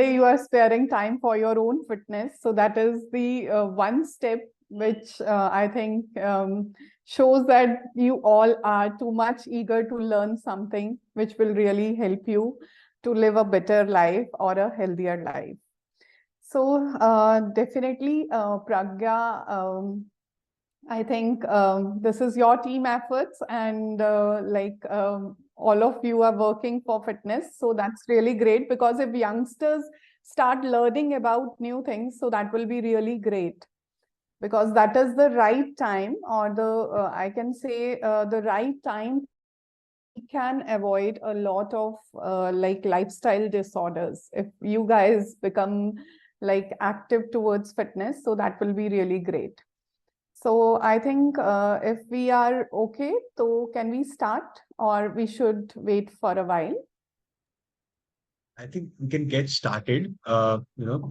you are sparing time for your own fitness. So that is the one step which I think shows that you all are too much eager to learn something which will really help you to live a better life or a healthier life. So definitely, Pragya, I think this is your team efforts, and all of you are working for fitness. So that's really great, because if youngsters start learning about new things, so that will be really great, because that is the right time, or the I can say the right time we can avoid a lot of like lifestyle disorders if you guys become like active towards fitness. So that will be really great. So I think if we are okay, so can we start, or we should wait for a while? I think we can get started.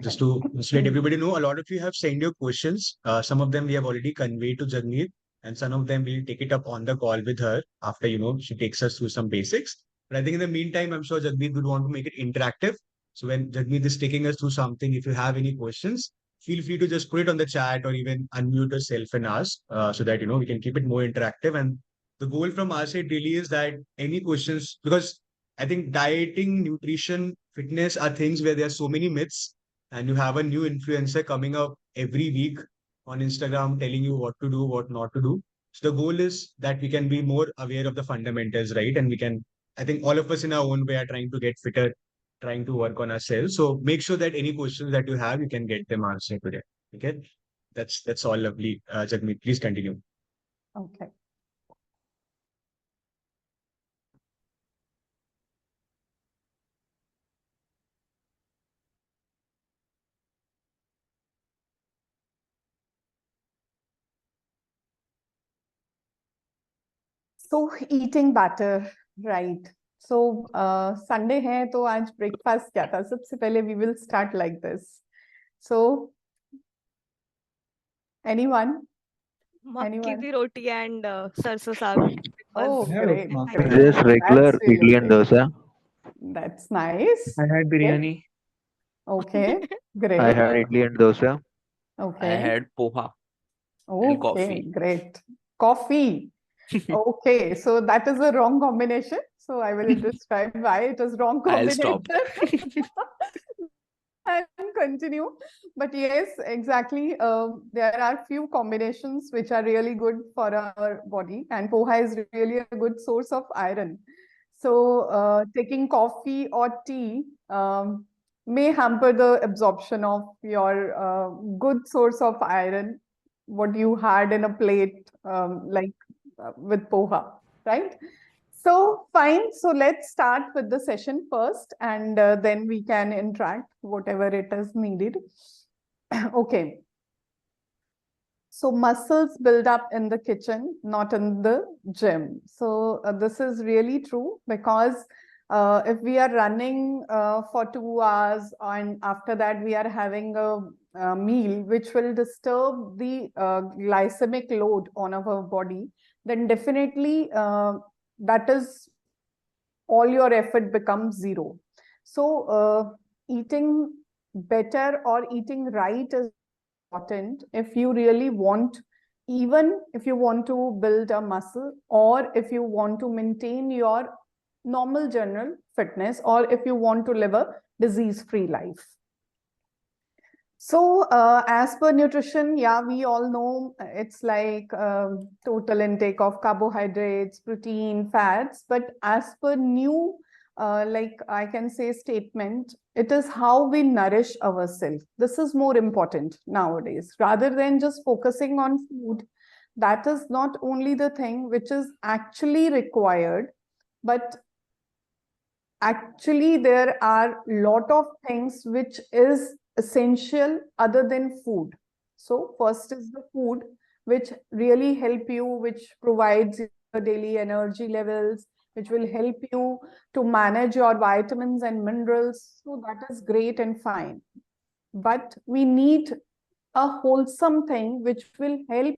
Just to let everybody know, a lot of you have sent your questions. Some of them we have already conveyed to Jagmeet, and some of them we'll take it up on the call with her after, she takes us through some basics. But I think in the meantime, I'm sure Jagmeet would want to make it interactive. So when Jagmeet is taking us through something, if you have any questions, feel free to just put it on the chat or even unmute yourself and ask, so that, we can keep it more interactive. And the goal from our side really is that any questions, because I think dieting, nutrition, fitness are things where there are so many myths, and you have a new influencer coming up every week on Instagram telling you what to do, what not to do. So the goal is that we can be more aware of the fundamentals, right? And we can, I think all of us in our own way are trying to get fitter, trying to work on ourselves. So make sure that any questions that you have, you can get them answered today. Okay. That's all lovely. Jagmeet, please continue. Okay. So eating batter, right? So Sunday है तो आज breakfast क्या था? सबसे पहले we will start like this. So anyone? मक्की दी रोटी and सरसों साग. Oh, great. Just regular That's really idli and great. dosa. That's nice. I had biryani. Okay, I great. had idli and dosa. I Okay, had poha and okay, coffee. great. Coffee. Okay, so that is a wrong combination. So I will describe why it is wrong I'll combination. stop. And continue. But yes, exactly. There are few combinations which are really good for our body, and poha is really a good source of iron. So taking coffee or tea may hamper the absorption of your good source of iron, what you had in a plate, with poha, right? So fine. So let's start with the session first, and then we can interact whatever it is needed. Okay. So muscles build up in the kitchen, not in the gym. So this is really true, because if we are running for 2 hours and after that we are having a meal which will disturb the glycemic load on our body, then definitely that is all your effort becomes zero. So eating better or eating right is important if you really want, even if you want to build a muscle, or if you want to maintain your normal general fitness, or if you want to live a disease-free life. So as per nutrition, yeah, we all know it's like total intake of carbohydrates, protein, fats, but as per new like I can say statement, it is how we nourish ourselves. This is more important nowadays, rather than just focusing on food. That is not only the thing which is actually required, but actually there are a lot of things which is essential other than food. So first is the food, which really help you, which provides your daily energy levels, which will help you to manage your vitamins and minerals. So that is great and fine. But we need a wholesome thing which will help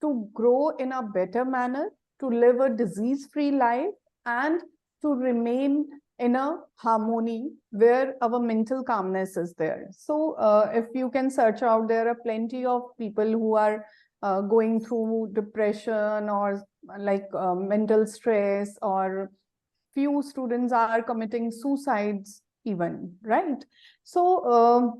to grow in a better manner, to live a disease-free life, and to remain inner harmony where our mental calmness is there. So if you can search out, there are plenty of people who are going through depression or like mental stress, or few students are committing suicides even, right? So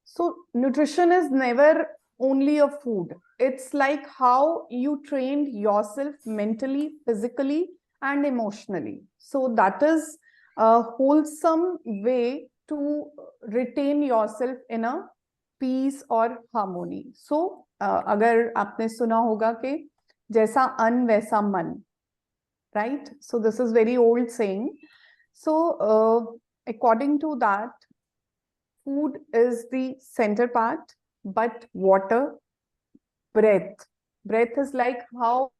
so nutrition is never only a food. It's like how you trained yourself mentally, physically, and emotionally. So that is a wholesome way to retain yourself in a peace or harmony. So अगर आपने सुना होगा कि जैसा अन्न वैसा मन, right? So this is very old saying. So according to that, food is the center part, but water, breath. Breath is like how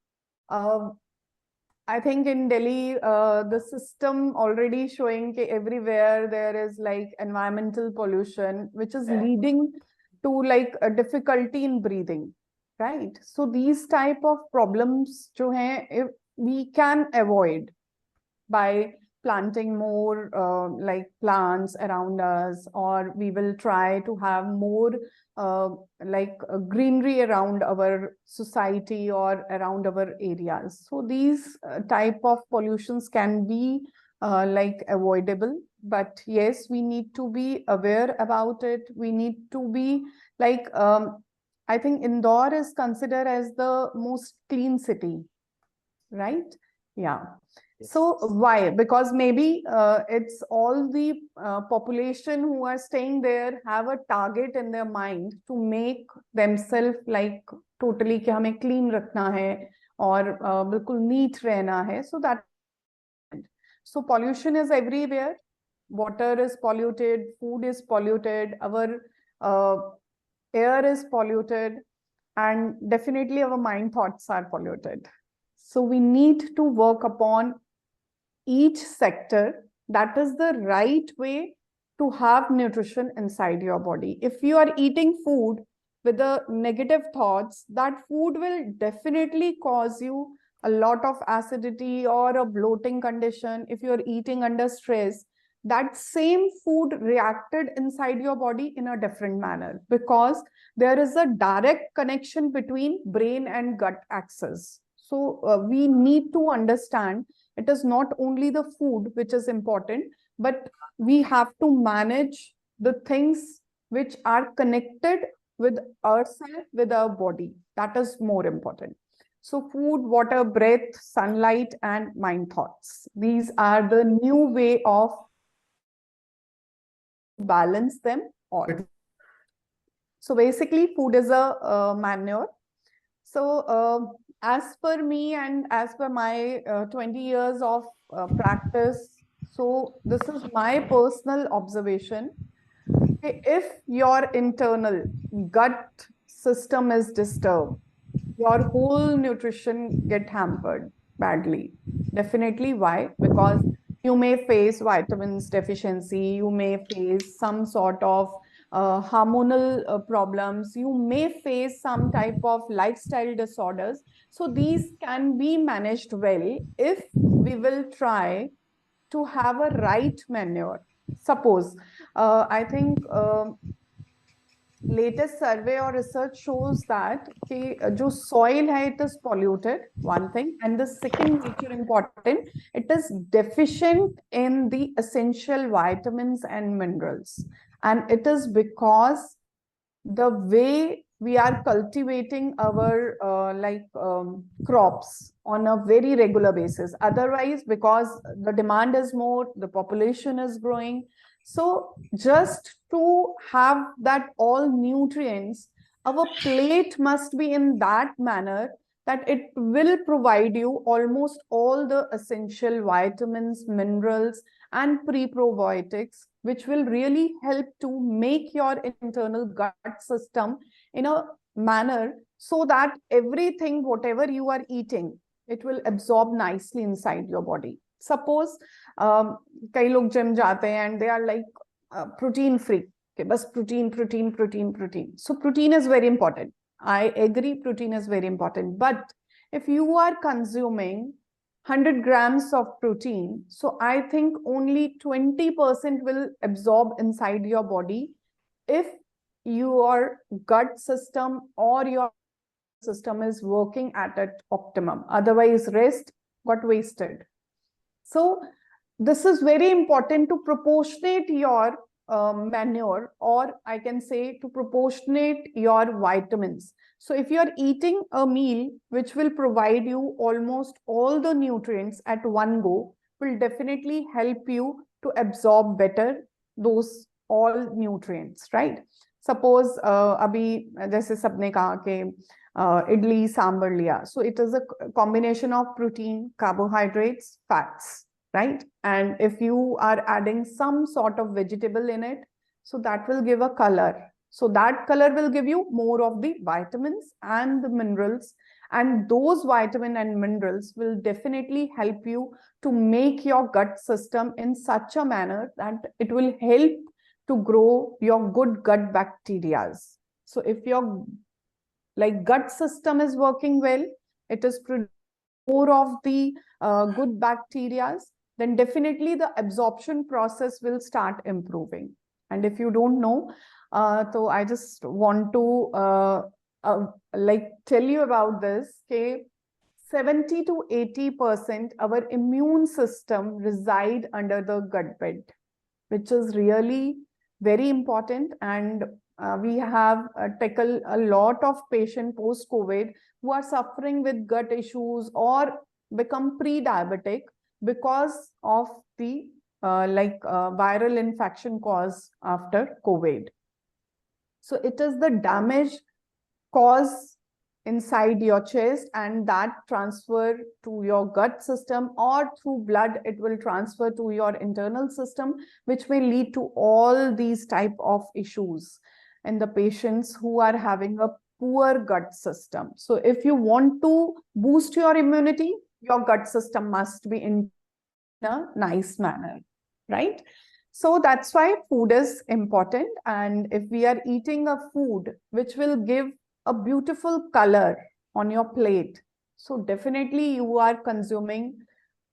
I think in Delhi, the system already showing everywhere there is like environmental pollution, which is leading to like a difficulty in breathing, right? So these type of problems जो हैं, if we can avoid by planting more like plants around us, or we will try to have more like greenery around our society or around our areas. So these type of pollutions can be like avoidable. But yes, we need to be aware about it. We need to be like I think Indore is considered as the most clean city, right? Yeah. So why? Because maybe it's all the population who are staying there have a target in their mind to make themselves like totally कि हमें clean रखना है और बिल्कुल neat रहना है. So that, so pollution is everywhere. Water is polluted, food is polluted, our air is polluted, and definitely our mind thoughts are polluted. So we need to work upon each sector. That is the right way to have nutrition inside your body. If you are eating food with the negative thoughts, that food will definitely cause you a lot of acidity or a bloating condition. If you're eating under stress, that same food reacted inside your body in a different manner, because there is a direct connection between brain and gut axis. So we need to understand it is not only the food which is important, but we have to manage the things which are connected with ourselves, with our body. That is more important. So food, water, breath, sunlight, and mind thoughts. These are the new way of balance them all. So basically, food is a manure. So as per me and as per my 20 years of practice, so this is my personal observation. If your internal gut system is disturbed, your whole nutrition get hampered badly. Definitely. Why? Because you may face vitamins deficiency, you may face some sort of hormonal problems, you may face some type of lifestyle disorders. So these can be managed well if we will try to have a right manure. Suppose, I think latest survey or research shows that कि जो soil है, it is polluted, one thing, and the second major important, it is deficient in the essential vitamins and minerals, and it is because the way we are cultivating our crops on a very regular basis. Otherwise, because the demand is more, the population is growing. So just to have that all nutrients, our plate must be in that manner that it will provide you almost all the essential vitamins, minerals, and pre-probiotics, which will really help to make your internal gut system in a manner so that everything, whatever you are eating, it will absorb nicely inside your body. Suppose कई लोग gym जाते हैं and they are like protein free. Okay, बस protein. So protein is very important. I agree, protein is very important. But if you are consuming 100 grams of protein. So I think only 20% will absorb inside your body if your gut system or your system is working at its optimum. Otherwise, rest got wasted. So this is very important to proportionate your manure, or I can say to proportionate your vitamins. So if you're eating a meal which will provide you almost all the nutrients at one go, will definitely help you to absorb better those all nutrients, right? Suppose अभी जैसे सबने कहा कि idli sambar liya. So it is a combination of protein, carbohydrates, fats, right? And if you are adding some sort of vegetable in it, so that will give a color. So that color will give you more of the vitamins and the minerals. And those vitamin and minerals will definitely help you to make your gut system in such a manner that it will help to grow your good gut bacteria. So if your gut system is working well, it is producing more of the good bacteria, then definitely the absorption process will start improving. And if you don't know, so I just want to tell you about this. Okay, 70 to 80% our immune system reside under the gut bed, which is really very important. And we have tackled a lot of patients post-COVID who are suffering with gut issues or become pre-diabetic because of the viral infection caused after COVID. So it is the damage caused inside your chest, and that transfer to your gut system, or through blood it will transfer to your internal system, which may lead to all these type of issues in the patients who are having a poor gut system. So if you want to boost your immunity, your gut system must be in a nice manner, right? So that's why food is important. And if we are eating a food which will give a beautiful color on your plate, so definitely you are consuming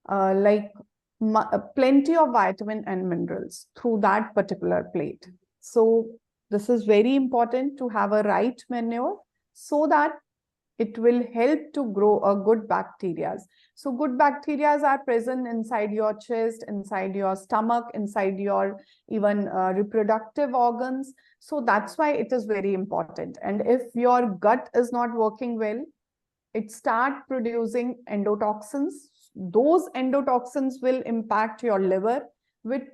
plenty of vitamin and minerals through that particular plate. So this is very important to have a right manure so that it will help to grow a good bacteria. So good bacteria are present inside your chest, inside your stomach, inside your even reproductive organs. So that's why it is very important. And if your gut is not working well, it start producing endotoxins. Those endotoxins will impact your liver, which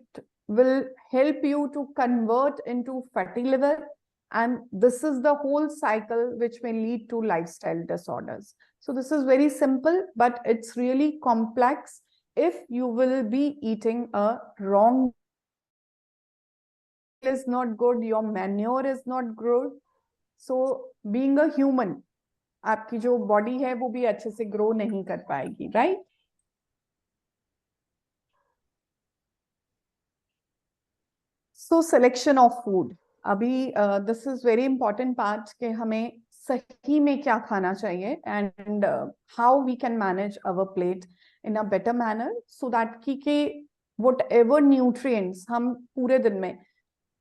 will help you to convert into fatty liver. And this is the whole cycle which may lead to lifestyle disorders. So this is very simple, but it's really complex if you will be eating a wrong. Is not good, your manure is not good. So being a human, आपकी जो body है वो भी अच्छे से grow नहीं कर पाएगी, right? So selection of food. अभी this is very important part कि हमें सही में क्या खाना चाहिए, and how we can manage our plate in a better manner so that कि whatever nutrients हम पूरे दिन में,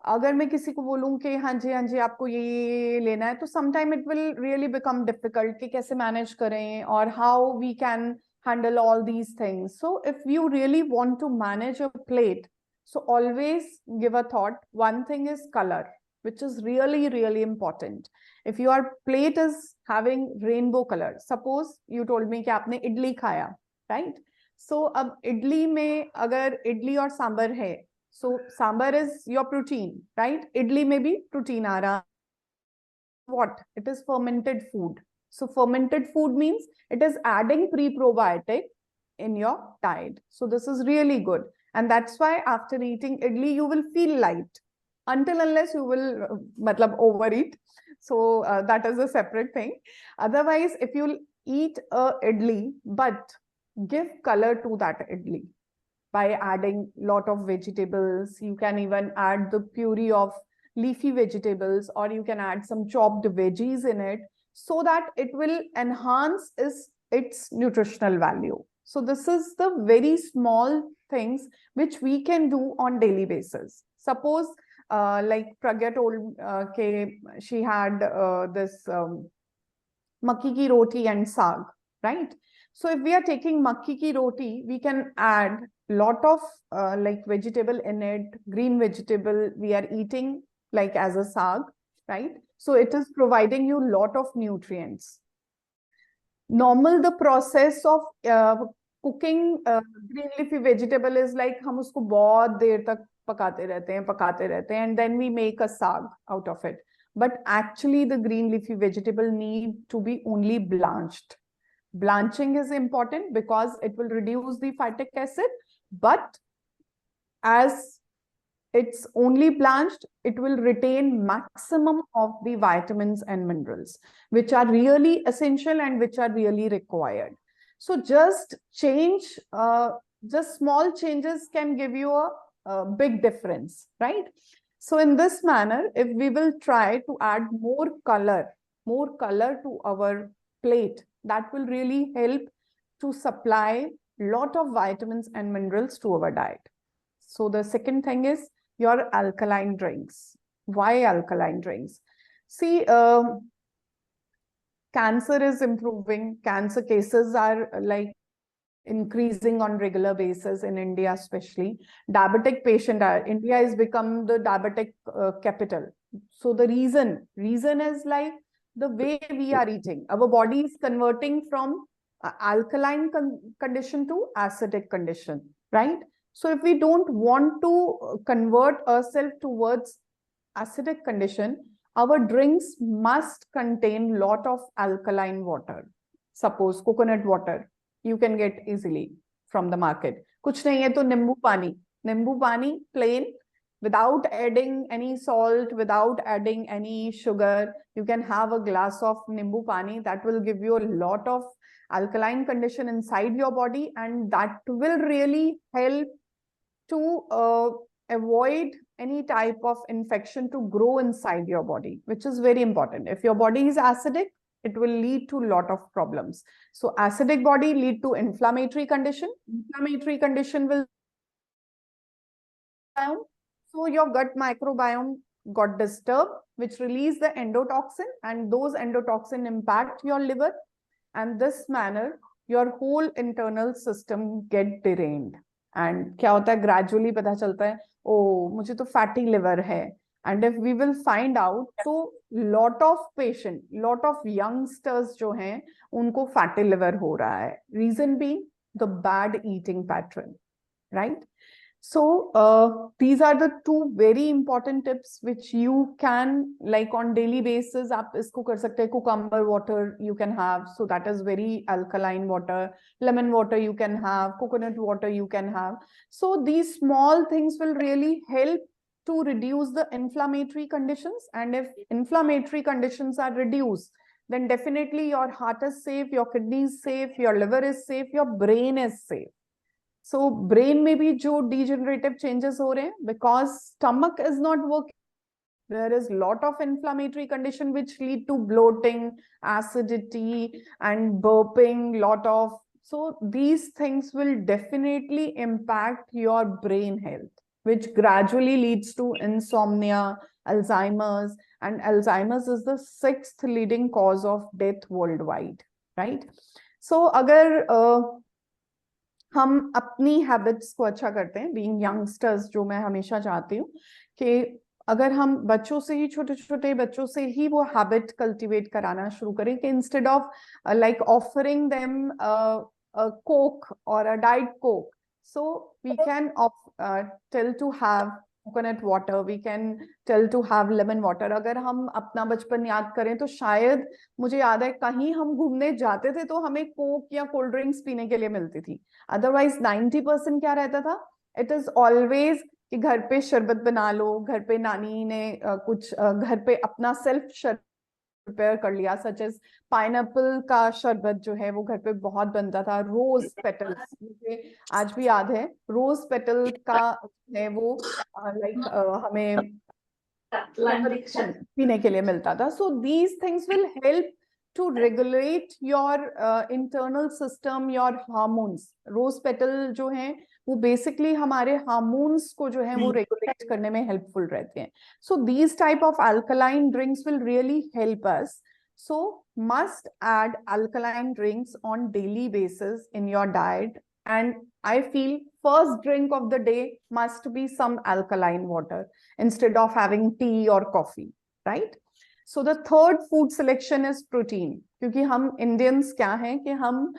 अगर मैं किसी को बोलूं कि हाँ जी आपको ये लेना है, तो sometime it will really become difficult कि कैसे manage करें और how we can handle all these things. So if you really want to manage a plate, so always give a thought. One thing is color, which is really, really important. If your plate is having rainbow color, suppose you told me कि आपने इडली खाया, right? So अब इडली में अगर इडली और सांबर है, so sambar is your protein, right? Idli may be protein aa raha. What? It is fermented food. So fermented food means it is adding pre-probiotic in your diet. So this is really good. And that's why after eating idli, you will feel light. Until unless you will overeat. So that is a separate thing. Otherwise, if you eat a idli, but give color to that idli by adding lot of vegetables. You can even add the puree of leafy vegetables, or you can add some chopped veggies in it so that it will enhance its nutritional value. So this is the very small things which we can do on daily basis. Suppose like Pragya told she had this makki ki roti and saag, right? So if we are taking makki ki roti, we can add lot of like vegetable in it, green vegetable we are eating like as a saag, right? So it is providing you lot of nutrients. Normal the process of cooking green leafy vegetable is like हम उसको बहुत देर तक पकाते रहते हैं and then we make a saag out of it. But actually the green leafy vegetable need to be only blanched. Blanching is important because it will reduce the phytic acid, but as it's only blanched, it will retain maximum of the vitamins and minerals, which are really essential and which are really required. So just small changes can give you a big difference, right? So in this manner, if we will try to add more color to our plate, that will really help to supply lot of vitamins and minerals to our diet. So the second thing is your alkaline drinks. Why alkaline drinks? See, cancer is improving. Cancer cases are like increasing on regular basis in India, especially. Diabetic patient, India has become the diabetic capital. So the reason is like the way we are eating. Our body is converting from alkaline condition to acidic condition, right? So if we don't want to convert ourselves towards acidic condition, our drinks must contain lot of alkaline water. Suppose coconut water, you can get easily from the market. Kuch nahi hai to nimbu pani plain, without adding any salt, without adding any sugar. You can have a glass of nimbu pani that will give you a lot of alkaline condition inside your body, and that will really help to avoid any type of infection to grow inside your body, which is very important. If your body is acidic, it will lead to a lot of problems. So acidic body lead to inflammatory condition. Inflammatory condition will so your gut microbiome got disturbed, which release the endotoxin, and those endotoxin impact your liver, and this manner your whole internal system get derailed. And क्या होता है gradually पता चलता है ओ मुझे तो fatty liver है, and if we will find out तो lot of youngsters जो हैं उनको fatty liver हो रहा है. Reason being the bad eating pattern, right? So these are the two very important tips which you can, like on daily basis, आप इसको कर सकते हैं. Cucumber water you can have, so that is very alkaline water. Lemon water you can have, coconut water you can have. So these small things will really help to reduce the inflammatory conditions, and if inflammatory conditions are reduced, then definitely your heart is safe, your kidney is safe, your liver is safe, your brain is safe. So brain में भी जो degenerative changes हो रहे हैं, because stomach is not working. There is lot of inflammatory condition which lead to bloating, acidity, and burping. So these things will definitely impact your brain health, which gradually leads to insomnia, Alzheimer's, and Alzheimer's is the 6th leading cause of death worldwide, right? So अगर हम अपनी habits को अच्छा करते हैं, being youngsters, जो मैं हमेशा चाहती हूँ कि अगर हम बच्चों से ही, छोटे छोटे बच्चों से ही वो हैबिट कल्टीवेट कराना शुरू करें कि instead of like offering them coke और a diet coke, so we can tell to have coconut water, we can tell to have lemon water. अगर हम अपना बचपन याद करें तो शायद, मुझे याद है कहीं हम घूमने जाते थे तो हमें कोक या कोल्ड ड्रिंक्स पीने के लिए मिलती थी. अदरवाइज 90% क्या रहता था, इट इज ऑलवेज कि घर पे शरबत बना लो, घर पे नानी ने कुछ घर पे अपना सेल्फ शरबत प्रिपेयर कर लिया, सच एज पाइनएप्पल का शरबत जो है वो घर पे बहुत बनता था. रोज पेटल्स, मुझे आज भी याद है, रोज पेटल का है वो लाइक हमें पीने के लिए मिलता था. So these things will help to regulate your internal system, your hormones. Rose petal जो हैं वो basically हमारे hormones को जो है वो regulate करने में helpful रहते हैं. So these type of alkaline drinks will really help us. So must add alkaline drinks on daily basis in your diet. And I feel first drink of the day must be some alkaline water instead of having tea or coffee, right? So the third food selection is protein. क्योंकि हम Indians क्या हैं कि हम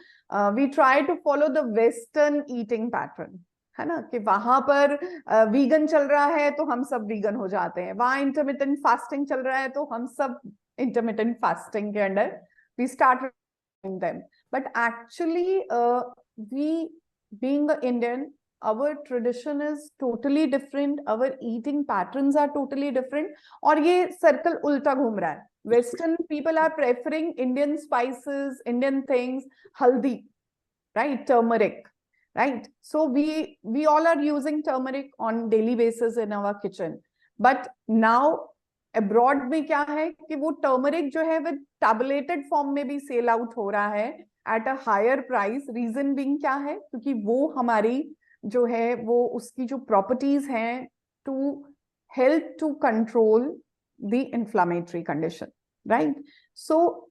we try to follow the Western eating pattern, है ना, कि वहां पर vegan चल रहा है तो हम सब vegan हो जाते हैं, वहां intermittent fasting चल रहा है तो हम सब intermittent fasting के अंदर we start doing them. But actually we being an Indian, our tradition is totally different, our eating patterns are totally different, और ये circle उल्टा घूम रहा है. Western people are preferring Indian spices, Indian things, haldi, right, turmeric, right? So we all are using turmeric on daily basis in our kitchen. But now abroad में क्या है कि वो turmeric जो है वो tabulated form में भी sale out हो रहा है at a higher price. Reason being क्या है, क्योंकि वो हमारी जो है वो उसकी जो properties हैं to help to control the inflammatory condition, right? So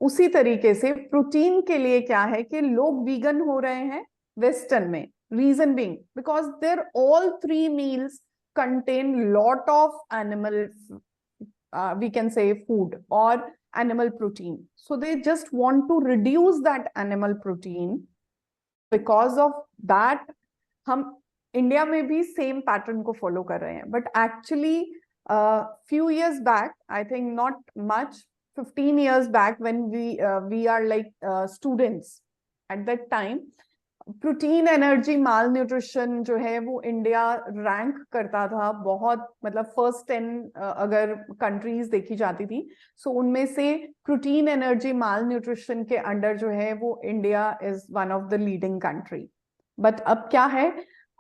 उसी तरीके से प्रोटीन के लिए क्या है कि लोग वीगन हो रहे हैं वेस्टर्न में. Reason being because their all 3 meals contain lot of animal we can say food or animal protein, so they just want to reduce that animal protein. Because of that हम India में भी same pattern को follow कर रहे हैं. But actually few years back, I think not much, 15 years back, when we are like students at that time, protein energy mall nutrition जो है वो इंडिया रैंक करता था बहुत, मतलब फर्स्ट 10 अगर कंट्रीज देखी जाती थी, सो उनमें से प्रोटीन एनर्जी माल न्यूट्रिशन के अंडर जो है वो India is one of the leading country. But अब क्या है,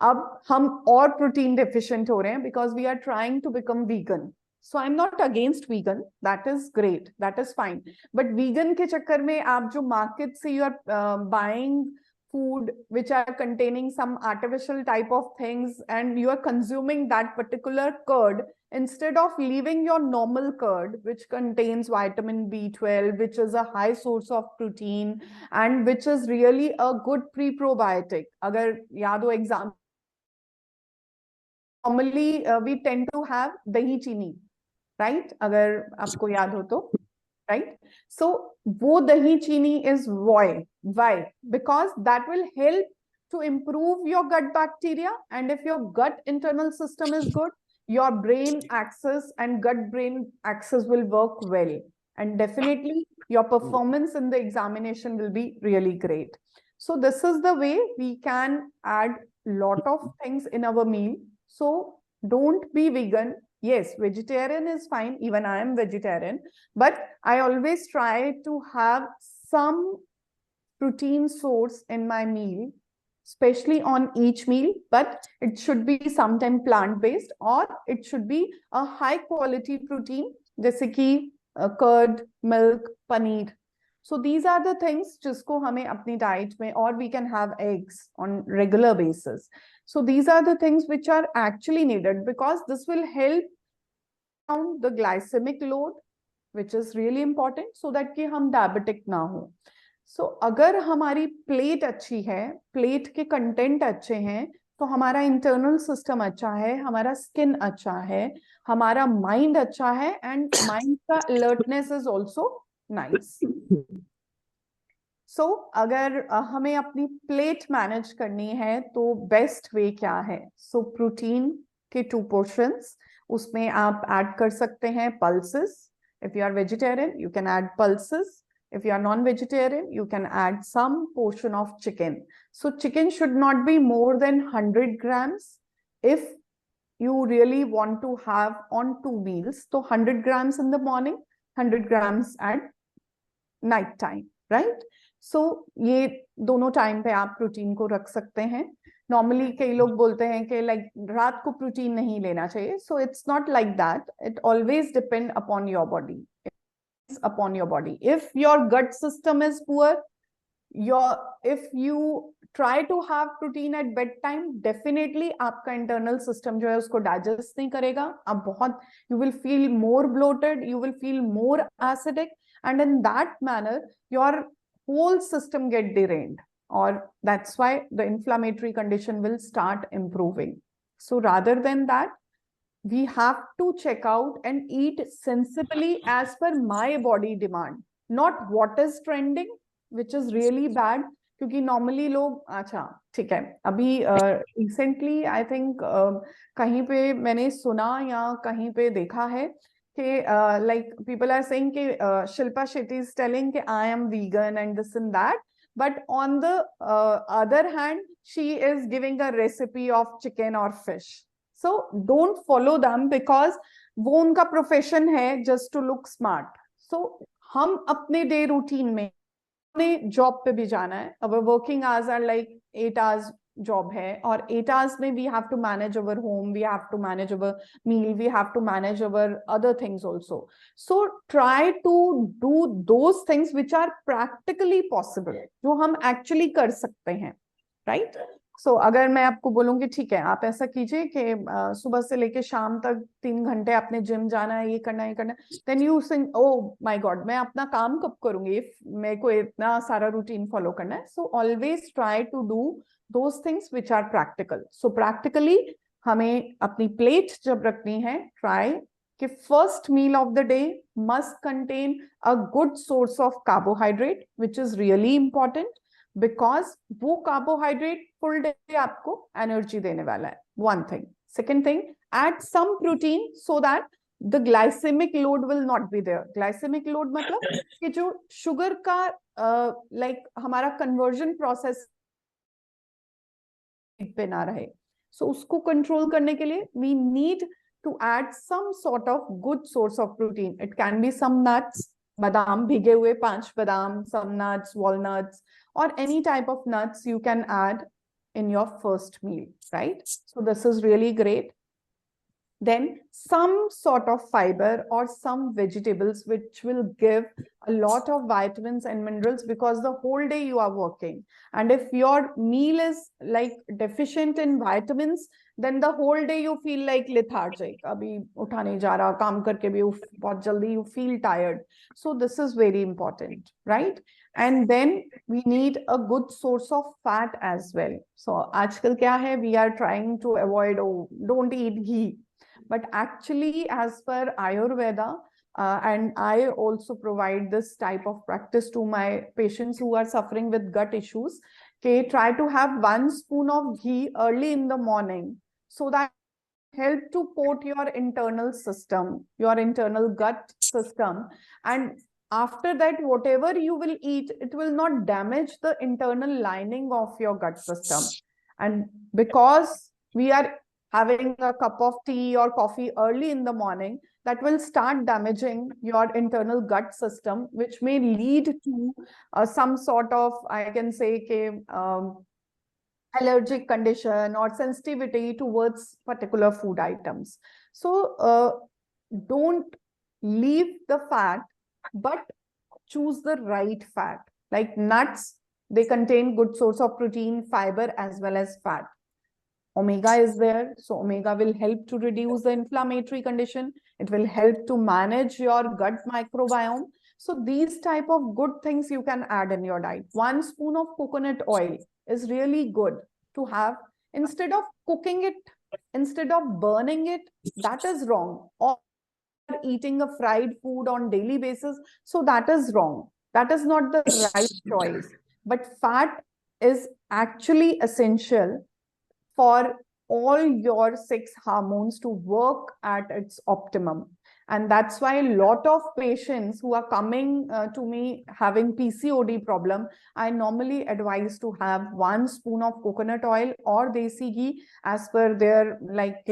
अब हम और प्रोटीन डेफिशिएंट हो रहे हैं because we are trying to become vegan. So I am not against vegan, that is great, that is fine. But vegan के चक्कर में आप जो मार्केट से you are buying food which are containing some artificial type of things and you are consuming that particular curd instead of leaving your normal curd which contains vitamin B12, which is a high source of protein and which is really a good pre-probiotic. Agar yaad ho example, normally we tend to have dahi chini, right? Agar aapko yaad ho to, right? So wo dahi chini is why? Because that will help to improve your gut bacteria, and if your gut internal system is good, your brain axis and gut brain axis will work well, and definitely your performance in the examination will be really great. So this is the way we can add lot of things in our meal. So don't be vegan. Yes, vegetarian is fine, even I am vegetarian, but I always try to have some protein source in my meal, especially on each meal, but it should be sometime plant-based or it should be a high quality protein, जैसे कि curd, milk, paneer. So these are the things जिसको हमें अपनी diet में, or we can have eggs on regular basis. So these are the things which are actually needed because this will help down the glycemic load, which is really important, so that कि हम diabetic ना हो. So अगर हमारी plate अच्छी है, plate के content अच्छे हैं, तो हमारा इंटरनल सिस्टम अच्छा है, हमारा स्किन अच्छा है, हमारा माइंड अच्छा है, एंड माइंड का अलर्टनेस इज ऑल्सो नाइस. सो अगर हमें अपनी प्लेट मैनेज करनी है तो बेस्ट वे क्या है? सो प्रोटीन के 2 पोर्शंस, उसमें आप ऐड कर सकते हैं pulses. If you are vegetarian you can add pulses. If you are non-vegetarian, you can add some portion of chicken. So chicken should not be more than 100 grams. If you really want to have on 2 meals, so 100 grams in the morning, 100 grams at night time, right? So ये दोनों time पे आप protein को रख सकते हैं. Normally कई लोग बोलते हैं कि लाइक रात को प्रोटीन नहीं लेना चाहिए. So it's not like that. It always depend upon your body. upon your body. If your gut system is poor, if you try to have protein at bedtime, definitely आपका internal system जो है उसको digest नहीं करेगा. आप बहुत, you will feel more bloated, you will feel more acidic, and in that manner your whole system get derailed, or that's why the inflammatory condition will start improving. So rather than that, we have to check out and eat sensibly as per my body demand, not what is trending, which is really bad. क्योंकि normally लोग, अच्छा ठीक है, अभी recently I think कहीं पे मैंने सुना या कहीं पे देखा है कि like people are saying कि Shilpa Shetty is telling कि I am vegan and this and that, but on the other hand she is giving a recipe of chicken or fish. So don't follow them because वो उनका profession है just to look smart. So हम अपने day routine में अपने job पे भी जाना है. Our working hours are like 8 hours job है, और 8 hours में we have to manage our home, we have to manage our meal, we have to manage our other things also. So try to do those things which are practically possible, जो हम actually कर सकते हैं, right? So अगर मैं आपको बोलूँ कि ठीक है आप ऐसा कीजिए कि सुबह से लेके शाम तक 3 घंटे आपने जिम जाना है, ये करना है, ये करना है, then you think, oh my God, मैं अपना काम कब करूंगी मेरे को इतना सारा रूटीन फॉलो करना है. So always try to do those things which are practical. So practically हमें अपनी प्लेट जब रखनी है, try कि first meal of the day must contain a good source of carbohydrate, which is really important. Because वो carbohydrate full day आपको energy देने वाला है. One thing. Second thing, add some protein so that the glycemic load will not be there. Glycemic load मतलब कि जो sugar का like हमारा conversion process पे ना रहे. So उसको control करने के लिए we need to add some sort of good source of protein. It can be some nuts, बादाम भिगे हुए 5 बादाम, some nuts, walnuts, or any type of nuts you can add in your first meal, right? So this is really great. Then some sort of fiber or some vegetables which will give a lot of vitamins and minerals, because the whole day you are working, and if your meal is like deficient in vitamins, then the whole day you feel like lethargic. Abhi utha nahi ja raha, kaam karke bhi bahut jaldi you feel tired. So this is very important, right? And then we need a good source of fat as well. So aajkal kya hai, we are trying to avoid, oh, don't eat ghee. But actually, as per Ayurveda, and I also provide this type of practice to my patients who are suffering with gut issues, okay, try to have 1 spoon of ghee early in the morning, so that help to coat your internal system, your internal gut system. And after that, whatever you will eat, it will not damage the internal lining of your gut system. And because we are having a cup of tea or coffee early in the morning, that will start damaging your internal gut system, which may lead to some sort of, I can say, allergic condition or sensitivity towards particular food items. So don't leave the fat, but choose the right fat. Like nuts, they contain good source of protein, fiber, as well as fat. Omega is there, so omega will help to reduce the inflammatory condition. It will help to manage your gut microbiome. So these type of good things you can add in your diet. 1 spoon of coconut oil is really good to have instead of cooking it, instead of burning it. That is wrong. Or eating a fried food on daily basis, so that is wrong. That is not the right choice. But fat is actually essential for all your 6 hormones to work at its optimum. And that's why a lot of patients who are coming to me having PCOD problem, I normally advise to have 1 spoon of coconut oil or desi ghee as per their, like,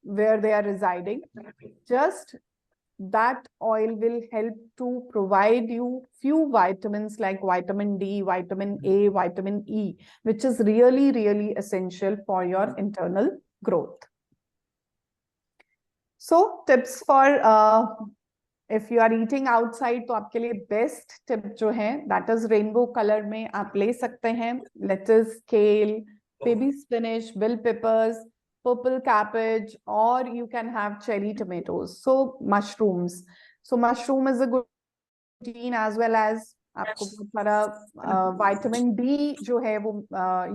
where they are residing. Just that oil will help to provide you few vitamins like vitamin D, vitamin A, vitamin E, which is really, really essential for your internal growth. So tips for if you are eating outside, तो आपके लिए best tip जो है, that is rainbow color में आप ले सकते हैं lettuce, kale, baby spinach, bell peppers, purple cabbage, or you can have cherry tomatoes. So mushrooms. So mushroom is a good protein as well as आपको बहुत सारा vitamin D जो है वो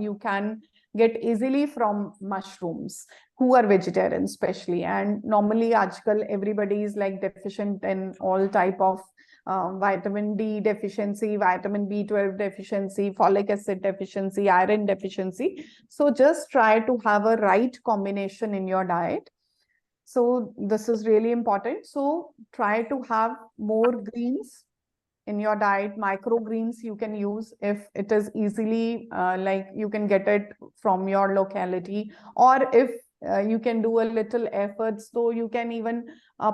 you can get easily from mushrooms who are vegetarian especially, and normally आजकल everybody is like deficient in all type of vitamin D deficiency, vitamin B12 deficiency, folic acid deficiency, iron deficiency. So just try to have a right combination in your diet. So this is really important. So try to have more greens in your diet. Microgreens you can use if it is easily like you can get it from your locality, or if you can do a little efforts, so you can even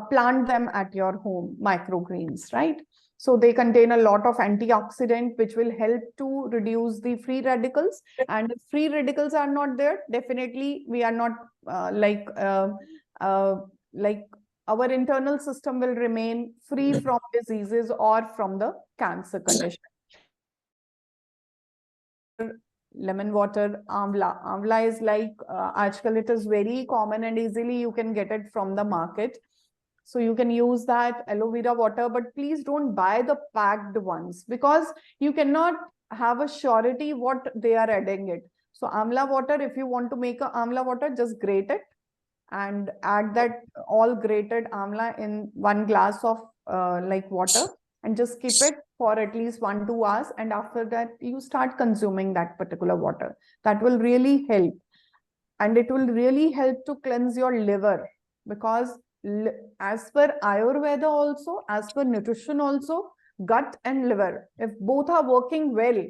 plant them at your home, microgreens, right? So they contain a lot of antioxidant which will help to reduce the free radicals, and if free radicals are not there, definitely we are not like our internal system will remain free from diseases or from the cancer condition. Lemon water, amla. Amla is like, aajkal it is very common and easily you can get it from the market. So you can use that aloe vera water, but please don't buy the packed ones because you cannot have a surety what they are adding it. So amla water, if you want to make a amla water, just grate it and add that all grated amla in 1 glass of like water, and just keep it for at least 1-2 hours, and after that you start consuming that particular water. That will really help, and it will really help to cleanse your liver, because as per Ayurveda also, as per nutrition also, gut and liver, if both are working well,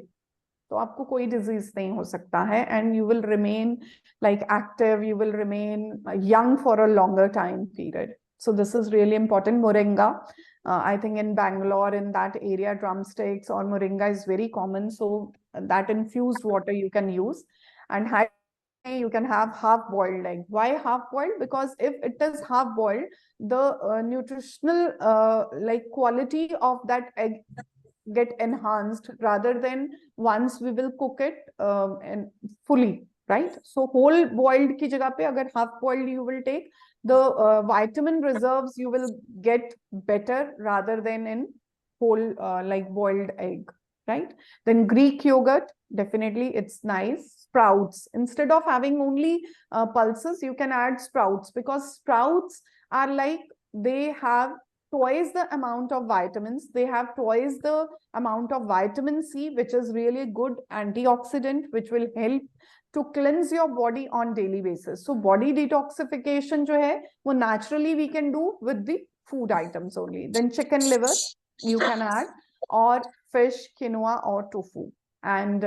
तो आपको कोई disease नहीं हो सकता है, and you will remain like active, you will remain young for a longer time period. So this is really important. Moringa, I think in Bangalore, in that area, drumsticks or moringa is very common. So that infused water you can use, and you can have half-boiled egg. Why half-boiled? Because if it is half-boiled, the nutritional like quality of that egg get enhanced, rather than once we will cook it and fully, right? So whole boiled ki jagah pe agar half boiled you will take, the vitamin reserves you will get better rather than in whole like boiled egg, right? Then Greek yogurt, definitely it's nice. Sprouts, instead of having only pulses, you can add sprouts, because sprouts are like, they have twice the amount of vitamins, they have twice the amount of vitamin C, which is really good antioxidant, which will help to cleanse your body on daily basis. So body detoxification jo hai, wo naturally we can do with the food items only. Then chicken liver you can add, or fish, quinoa or tofu. And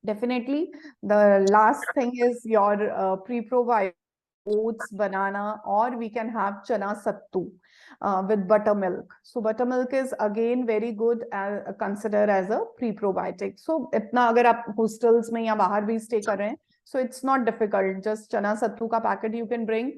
definitely the last thing is your pre-probiotic, oats, banana, or we can have chana sattu with buttermilk. So buttermilk is again very good, considered as a pre-probiotic. So itna agar aap hostels mein ya bahar bhi stay kar rahe hain, so it's not difficult. Just chana sattu ka packet you can bring,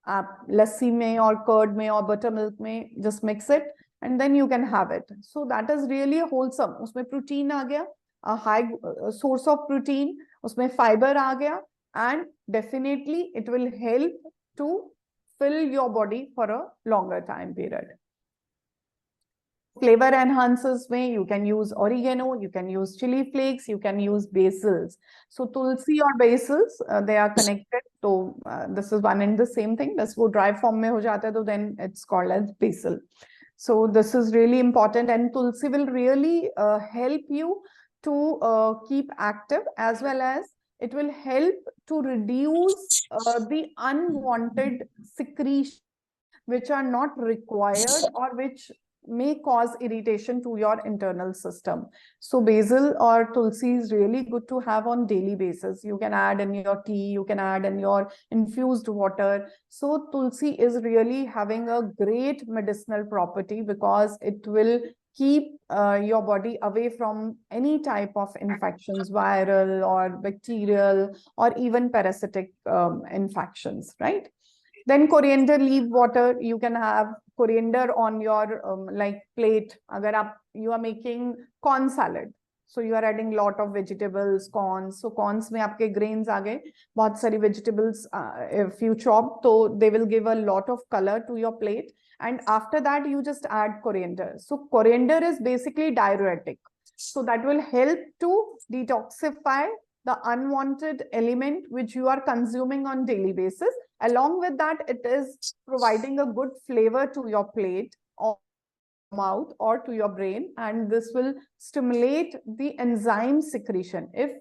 आप लस्सी में और curd में और butter milk में just mix it and then you can have it. So that is really wholesome. उसमें protein आ गया, a high source of protein, उसमें fiber आ गया, and definitely it will help to fill your body for a longer time period. Flavor enhancers में you can use oregano, you can use chili flakes, you can use basils. So tulsi or basils, they are connected. So this is one and the same thing. बस वो dry form में हो जाता है, तो then it's called as basil. So this is really important, and tulsi will really help you to keep active, as well as it will help to reduce the unwanted secretion which are not required or which may cause irritation to your internal system. So basil or tulsi is really good to have on daily basis. You can add in your tea, you can add in your infused water. So tulsi is really having a great medicinal property, because it will keep your body away from any type of infections, viral or bacterial or even parasitic infections, right? Then coriander leaf water, you can have coriander on your like plate. Agar you are making corn salad, so you are adding lot of vegetables, corns. So corns में आपके grains आ गए, बहुत सारी vegetables. If you chop, so they will give a lot of color to your plate. And after that, you just add coriander. So coriander is basically diuretic. So that will help to detoxify the unwanted element which you are consuming on daily basis. Along with that, it is providing a good flavor to your plate or mouth or to your brain, and this will stimulate the enzyme secretion. If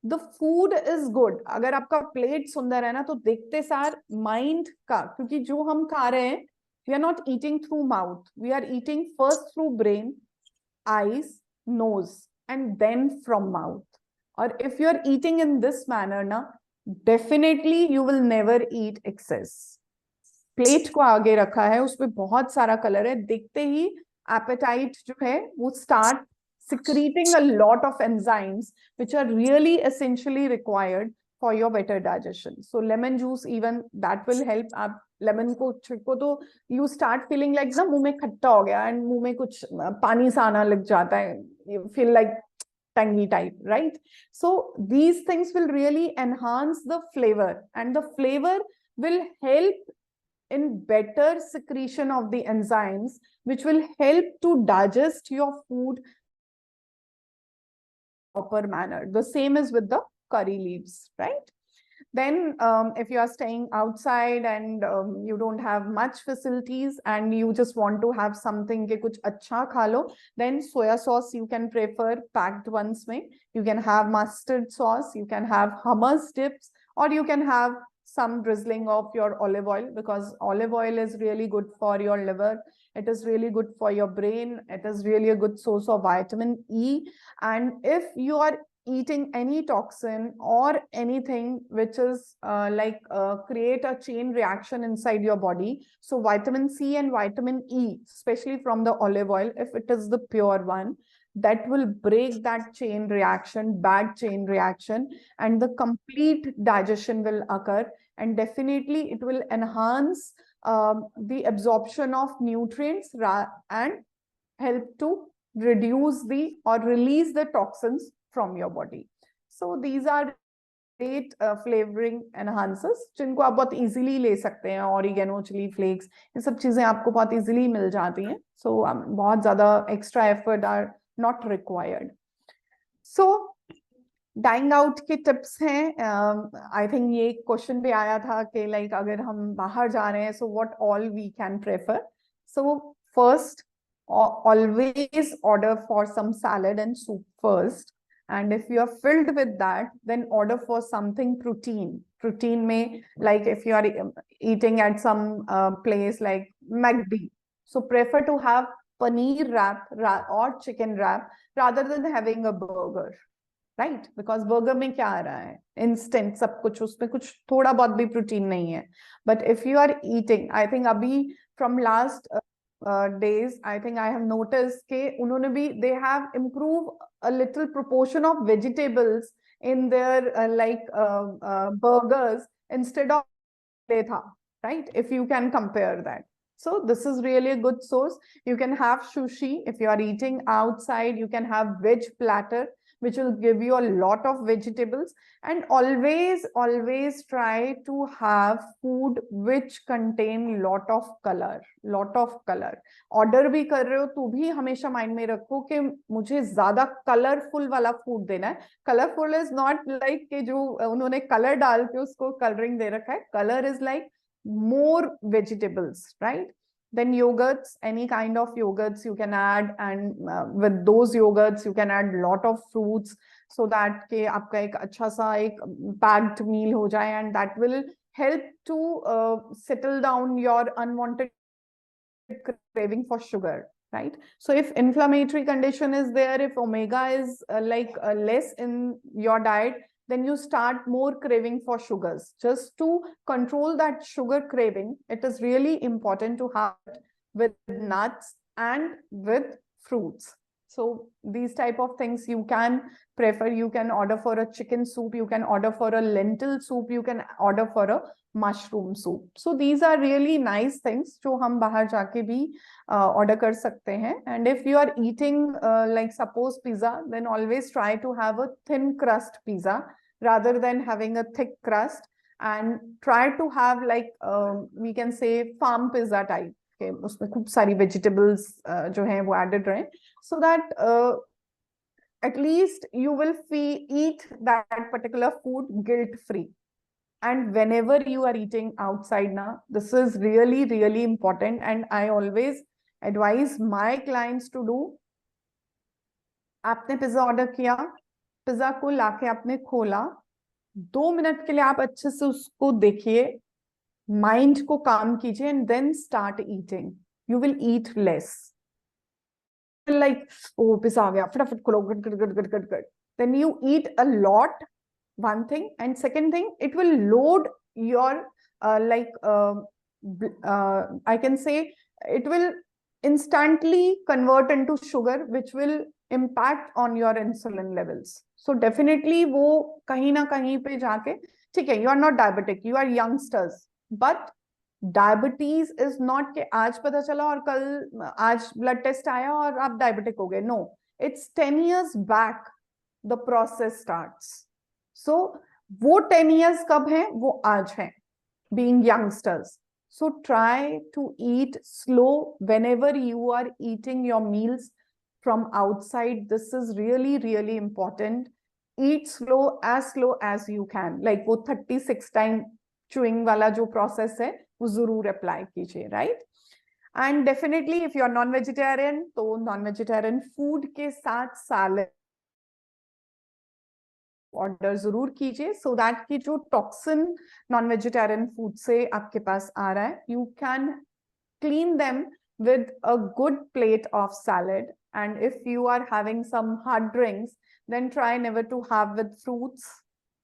the food is good, अगर आपका plate सुंदर है ना, तो देखते सार mind का, क्योंकि जो हम खा रहे हैं, we are not eating through mouth, we are eating first through brain, eyes, nose, and then from mouth. Or if you are eating in this manner na, definitely you will never eat excess. Plate को आगे रखा है, उसमें बहुत सारा colour है, देखते ही appetite जो है वो start secreting a lot of enzymes which are really essentially required for your better digestion. So lemon juice, even that will help. आप lemon को छिड़को तो you start feeling like ना मुंह में खट्टा हो गया and मुंह में कुछ पानी सा आना लग जाता है, you feel like tangy type, right? So these things will really enhance the flavor, and the flavor will help in better secretion of the enzymes, which will help to digest your food proper manner. The same is with the curry leaves, right? Then if you are staying outside and you don't have much facilities and you just want to have something ke kuch acha kha lo, then soya sauce you can prefer packed ones mein. You can have mustard sauce, you can have hummus dips, or you can have some drizzling of your olive oil, because olive oil is really good for your liver. It is really good for your brain. It is really a good source of vitamin E. And if you are eating any toxin or anything which is create a chain reaction inside your body, so vitamin C and vitamin E, especially from the olive oil, if it is the pure one, that will break that chain reaction, bad chain reaction, and the complete digestion will occur. And definitely it will enhance the absorption of nutrients and help to reduce the or release the toxins from your body. So these are great flavoring enhancers जिनको आप बहुत easily ले सकते हैं. Oregano, chili flakes, ये सब चीजें आपको बहुत easily मिल जाती हैं. So बहुत ज़्यादा extra effort are not required. So dining out के टिप्स हैं. आई थिंक ये क्वेश्चन भी आया था कि लाइक अगर हम बाहर जा रहे हैं, so what all we can prefer. So first, always order for some salad and soup first, and if you are filled with that, then order for something protein may, like if you are eating at some place like McD, so prefer to have paneer wrap or chicken wrap rather than having a burger, right? Because burger में क्या आ रहा है, instant सब कुछ, उसमें कुछ थोड़ा बहुत भी प्रोटीन नहीं है. But if you are eating, I think अभी from last days, I think I have noticed के उन्होंने भी they have improved a little proportion of vegetables in their burgers instead of था, right? If you can compare that. So this is really a good source. You can have sushi. If you are eating outside, you can have veg platter, which will give you a lot of vegetables. And always try to have food which contain lot of color. Order भी कर रहे हो तो भी हमेशा mind में रखो कि मुझे ज़्यादा colorful वाला food देना है. Colorful is not like कि जो उन्होंने color डाल के उसको coloring दे रखा है. Color is like more vegetables, right? Then yogurts, any kind of yogurts you can add, and with those yogurts you can add lot of fruits, so that के आपका एक अच्छा सा एक packed meal हो जाए, and that will help to settle down your unwanted craving for sugar, right? So if inflammatory condition is there, if omega is less in your diet, then you start more craving for sugars. Just to control that sugar craving, it is really important to have it with nuts and with fruits. So these type of things you can prefer. You can order for a chicken soup, you can order for a lentil soup, you can order for a mushroom soup. So these are really nice things जो हम बाहर जाके भी order कर सकते हैं. And if you are eating like suppose pizza, then always try to have a thin crust pizza rather than having a thick crust, and try to have like we can say farm pizza type. Okay, उसमें खूब सारी vegetables जो हैं वो added रहे, so that at least you will eat that particular food guilt free. And whenever you are eating outside now, this is really, really important. And I always advise my clients to do. आपने pizza order किया, pizza को लाके आपने खोला, 2 minute के लिए आप अच्छे से उसको देखिए, माइंड को काम कीजिए, and then start eating. You will eat less. Like, oh, pizza आ गया, फटाफट खोलो, good. Then you eat a lot, one thing, and second thing, it will load your I can say it will instantly convert into sugar, which will impact on your insulin levels. So definitely वो कहीं ना कहीं पे जाके, ठीक है, you are not diabetic, you are youngsters, but diabetes is not कि आज पता चला और कल आज ब्लड टेस्ट आया और आप डायबिटिक हो गए. No, it's 10 years back the process starts. So वो 10 years कब है? वो आज है, being youngsters. So try to eat slow whenever you are eating your meals from outside. This is really, really important. Eat slow as you can. Like वो 36 time chewing वाला जो process है वो जरूर अप्लाई कीजिए, right. And definitely if you are non vegetarian, तो non vegetarian food के साथ सैलेड ऑर्डर जरूर कीजिए, सो दैट कि जो टॉक्सिन नॉन वेजिटेरियन फूड से आपके पास आ रहा है, you can clean them with a good plate of salad. And if you are having some hard drinks, then try never to have with fruits.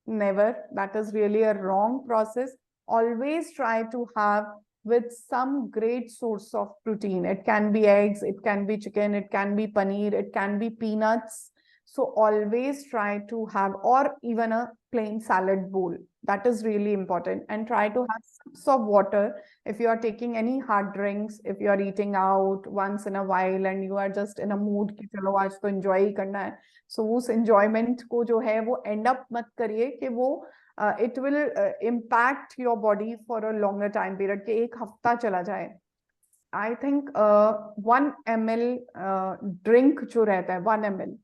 Never. That is really a wrong process. Always try to have with some great source of protein. It can be eggs, it can be chicken, it can be paneer, it can be peanuts. So always try to have, or even a plain salad bowl. That is really important. And try to have sips of water if you are taking any hard drinks, if you are eating out once in a while and you are just in a mood कि चलो आज तो enjoy ही करना है. So उस enjoyment को जो है वो end up मत करिए कि वो it will impact your body for a longer time period, कि एक हफ्ता चला जाए. I think 1 ml drink जो रहता है 1 ml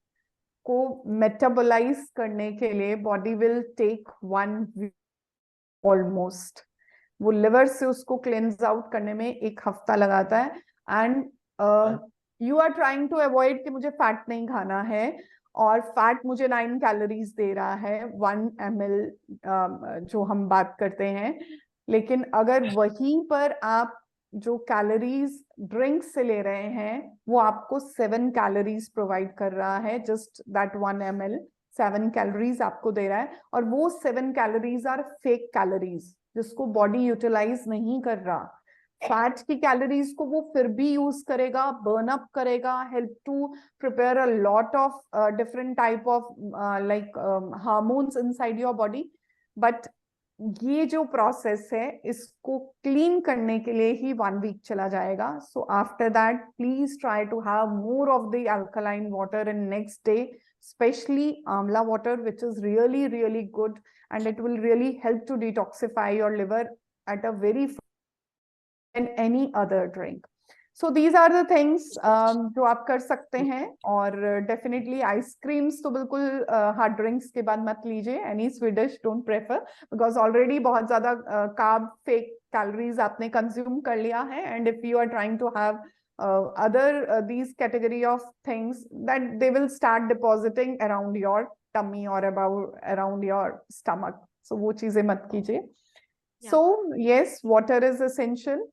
को मेटाबोलाइज करने के लिए body will take 1 week almost. वो लिवर से उसको क्लेंस आउट करने में 1 हफ्ता लगाता है. And you are trying to avoid कि मुझे फैट नहीं खाना है, और फैट मुझे 9 कैलोरीज दे रहा है 1 ml जो हम बात करते हैं. लेकिन अगर वहीं पर आप जो कैलोरीज ड्रिंक से ले रहे हैं वो आपको 7 कैलोरीज प्रोवाइड कर रहा है. जस्ट दैट 1 ml 7 कैलोरीज आपको दे रहा है, और वो 7 कैलोरीज आर फेक कैलोरीज जिसको बॉडी यूटिलाइज नहीं कर रहा. फैट की कैलोरीज को वो फिर भी यूज करेगा, बर्न अप करेगा, help to prepare a lot of different type of like hormones inside your body. But ये जो प्रोसेस है इसको क्लीन करने के लिए ही 1 week चला जाएगा. So after that please try to have more of the alkaline water in next day, specially amla water, which is really, really good, and it will really help to detoxify your liver at a very than any other drink. So these are the things जो आप कर सकते हैं. और definitely ice creams तो बिल्कुल hard drinks के बाद मत लीजिए. Any sweet dish don't prefer, because already बहुत ज्यादा कार्ब फेक कैलोरीज आपने कंज्यूम कर लिया है. And if you are trying to have other these category of things, that they will start depositing around your tummy or around your stomach. So वो चीजें मत कीजिए. So yes, water is essential.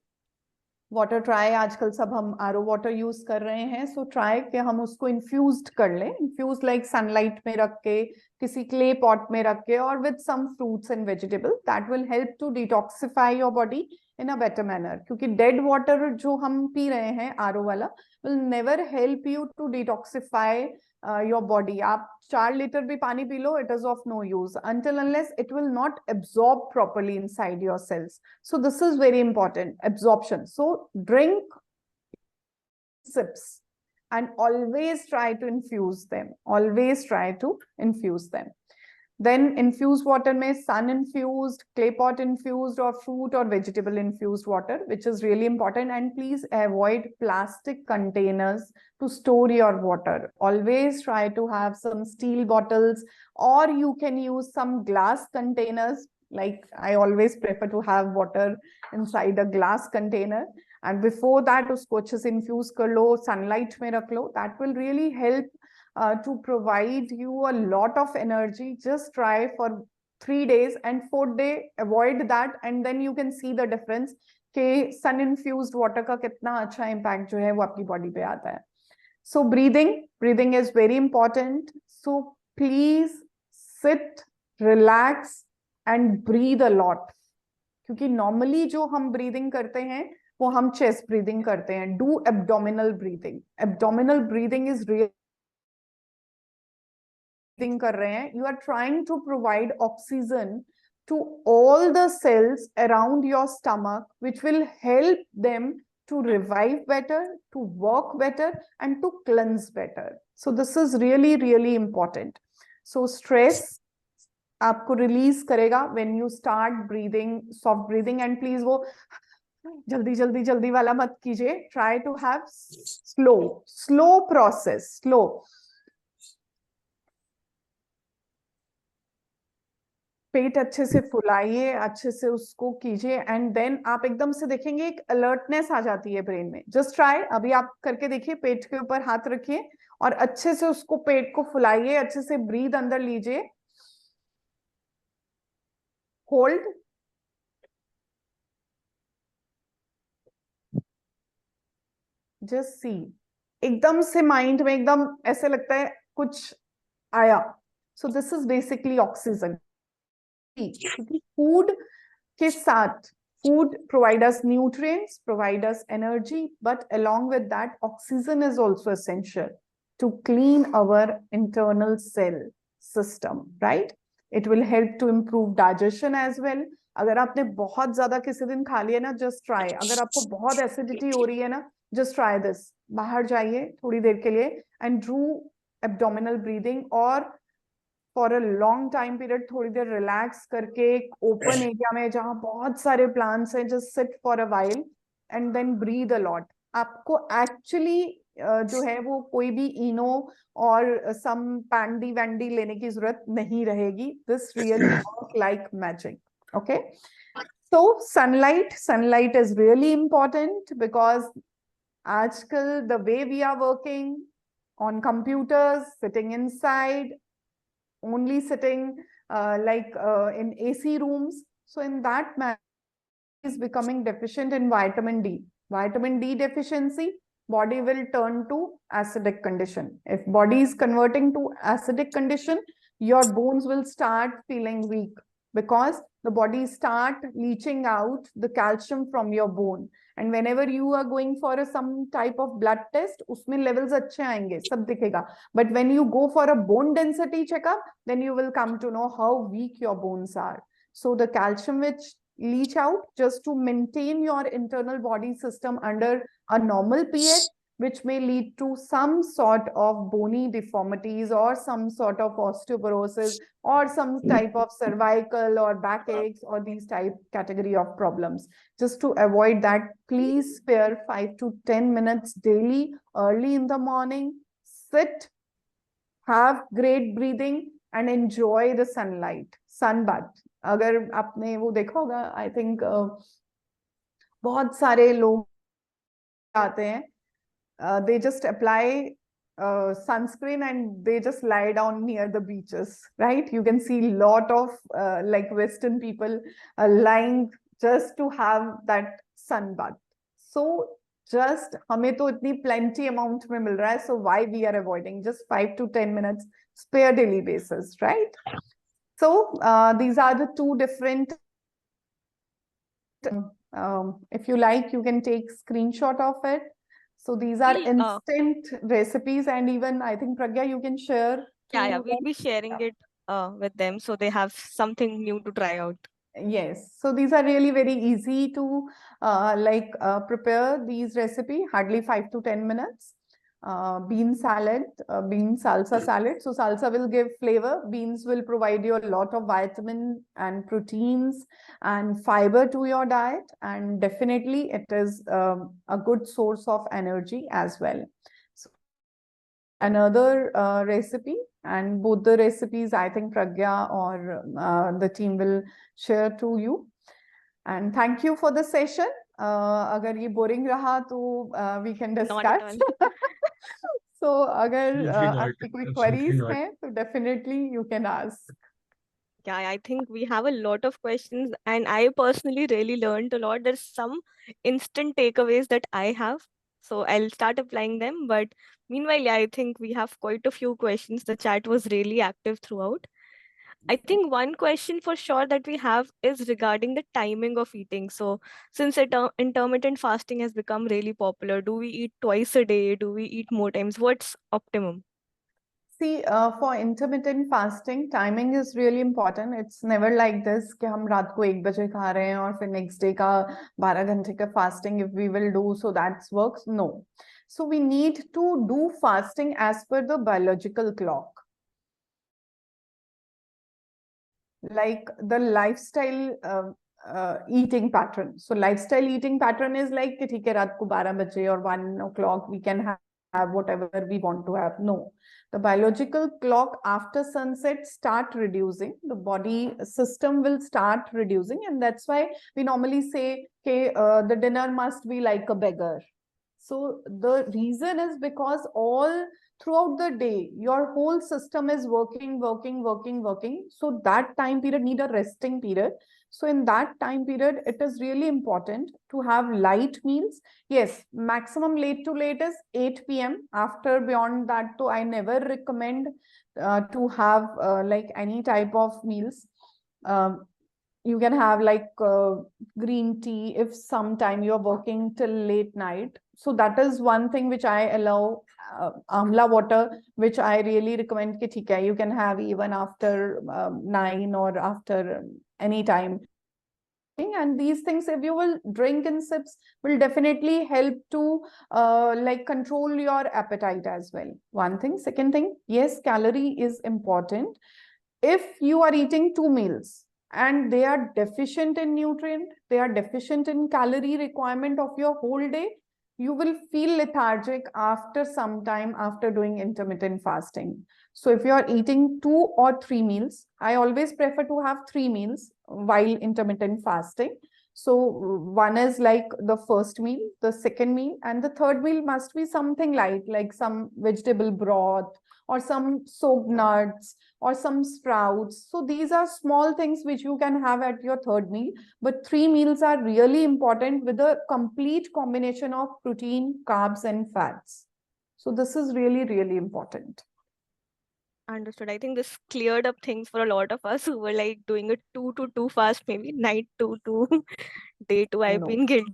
Water try, आजकल सब हम RO water use कर रहे हैं. सो ट्राई कि हम उसको इन्फ्यूज्ड कर लें. इन्फ्यूज लाइक सनलाइट में रख के किसी क्ले पॉट में रख के, और with some fruits and vegetable, that will help to detoxify your body in a better manner. क्योंकि डेड वाटर जो हम पी रहे हैं आरओ वाला will never help you to detoxify your body. आप 4 लीटर भी पानी पी लो, it is of no use until unless it will not absorb properly inside your cells. So this is very important, absorption. So drink sips and always try to infuse them. Always try to infuse them. Then infused water में sun infused, clay pot infused, or fruit or vegetable infused water, which is really important. And please avoid plastic containers to store your water. Always try to have some steel bottles, or you can use some glass containers. Like I always prefer to have water inside a glass container. And before that, उसको अच्छे से infuse कर लो, sunlight में रख लो. That will really help to provide you a lot of energy. Just try for 3 days, and 4th day avoid that, and then you can see the difference कि sun infused water का कितना अच्छा impact जो है वो आपकी body पे आता है. So breathing is very important. So please sit, relax and breathe a lot. क्योंकि normally जो हम breathing करते हैं वो हम chest breathing करते हैं. Do abdominal breathing. Abdominal breathing is really कर रहे हैं, you are trying to provide oxygen to all the cells around your stomach, which will help them to revive better, to work better, and to cleanse better. So this is really, really important. So stress आपको release करेगा when you start breathing, soft breathing. And please वो जल्दी वाला मत कीजिए. Try to have slow process, slow. पेट अच्छे से फुलाइए, अच्छे से उसको कीजिए, एंड देन आप एकदम से देखेंगे एक अलर्टनेस आ जाती है ब्रेन में. जस्ट ट्राई, अभी आप करके देखिए, पेट के ऊपर हाथ रखिए और अच्छे से उसको पेट को फुलाइए, अच्छे से ब्रीद अंदर लीजिए, होल्ड, जस्ट सी. एकदम से माइंड में एकदम ऐसे लगता है कुछ आया. सो दिस इज बेसिकली ऑक्सीजन. क्योंकि फूड के साथ, food provide us nutrients, provide us energy, but along with that, oxygen is also essential to clean our internal cell system, right? It will help to improve digestion as well. अगर आपने बहुत ज्यादा किसी दिन खा लिया ना, just try. अगर आपको बहुत acidity हो रही है ना, just try this. बाहर जाइए थोड़ी देर के लिए and do abdominal breathing, और for a long time period थोड़ी देर रिलैक्स करके एक ओपन एरिया में जहां बहुत सारे प्लांट्स हैं, just sit for a while and then breathe a lot. आपको एक्चुअली जो है वो कोई भी इनो और सम पैंडी वैंडी लेने की जरूरत नहीं रहेगी. This really work like magic. Okay, so sunlight is really important because आजकल the way we are working on computers, sitting inside, only sitting in AC rooms. So in that manner, is becoming deficient in vitamin D. Vitamin D deficiency, body will turn to acidic condition. If body is converting to acidic condition, your bones will start feeling weak because the body start leaching out the calcium from your bone. And whenever you are going for some type of blood test, उसमें levels अच्छे आएंगे, सब दिखेगा. But when you go for a bone density checkup, then you will come to know how weak your bones are. So the calcium which leach out just to maintain your internal body system under a normal pH, which may lead to some sort of bony deformities or some sort of osteoporosis or some type of cervical or backaches or these type category of problems. Just to avoid that, please spare 5 to 10 minutes daily, early in the morning, sit, have great breathing and enjoy the sunlight. Sunbath. अगर आपने वो देखा होगा, I think बहुत सारे लोग आते हैं, they just apply sunscreen and they just lie down near the beaches, right? You can see lot of like Western people lying just to have that sun bath. So just हमें तो इतनी plenty amount में मिल रहा है, so why we are avoiding just 5 to 10 minutes spare daily basis, right? So these are the two different. If you like, you can take screenshot of it. So these are instant recipes, and even I think Pragya, you can share. Yeah, we'll be sharing it with them so they have something new to try out. Yes, so these are really very easy to prepare these recipe, hardly 5 to 10 minutes. Bean salad, bean salsa salad. So salsa will give flavor. Beans will provide you a lot of vitamin and proteins and fiber to your diet. And definitely it is a good source of energy as well. So another recipe, and both the recipes I think Pragya or the team will share to you. And thank you for the session. अगर ये boring रहा तो we can discuss. So अगर आपकी कोई queries हैं तो definitely you can ask. Yeah, I think we have a lot of questions, and I personally really learned a lot. There's some instant takeaways that I have, so I'll start applying them. But meanwhile, yeah, I think we have quite a few questions. The chat was really active throughout. I think one question for sure that we have is regarding the timing of eating. So since intermittent fasting has become really popular, do we eat twice a day? Do we eat more times? What's optimum? See, for intermittent fasting, timing is really important. It's never like this कि हम रात को 1 बजे खा रहे हैं और फिर next day का 12 घंटे का fasting if we will do, so that works. No. So we need to do fasting as per the biological clock. Like the lifestyle eating pattern. So lifestyle eating pattern is like कि ठीक है रात को 12 बजे or 1 o'clock we can have whatever we want to have. No. The biological clock after sunset start reducing. The body system will start reducing, and that's why we normally say, okay, the dinner must be like a beggar. So the reason is because all throughout the day, your whole system is working. So that time period need a resting period. So in that time period, it is really important to have light meals. Yes, maximum late to late is 8 p.m. After beyond that, so I never recommend to have like any type of meals. You can have like green tea if sometime you're working till late night. So that is one thing which I allow. Amla water, which I really recommend ki theek hai, you can have even after 9 or after any time. And these things, if you will drink in sips, will definitely help to like control your appetite as well. One thing. Second thing, yes, calorie is important. If you are eating 2 meals and they are deficient in nutrient, they are deficient in calorie requirement of your whole day, you will feel lethargic after some time after doing intermittent fasting. So if you are eating 2 or 3 meals, I always prefer to have 3 meals while intermittent fasting. So one is like the first meal, the second meal, and the third meal must be something light, like some vegetable broth or some soaked nuts or some sprouts. So these are small things which you can have at your third meal, but 3 meals are really important with a complete combination of protein, carbs, and fats. So this is really, really important. Understood. I think this cleared up things for a lot of us who were like doing a 2 to 2 fast, maybe night 2 to day 2. I've been guilty.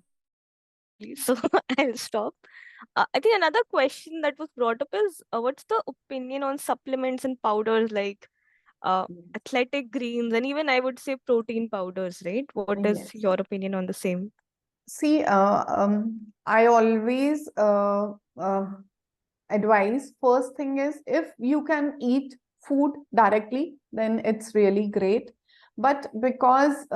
So I'll stop. I think another question that was brought up is what's the opinion on supplements and powders like athletic greens and even I would say protein powders, right? What is your opinion on the same? See, I always advise, first thing is if you can eat food directly, then it's really great. But because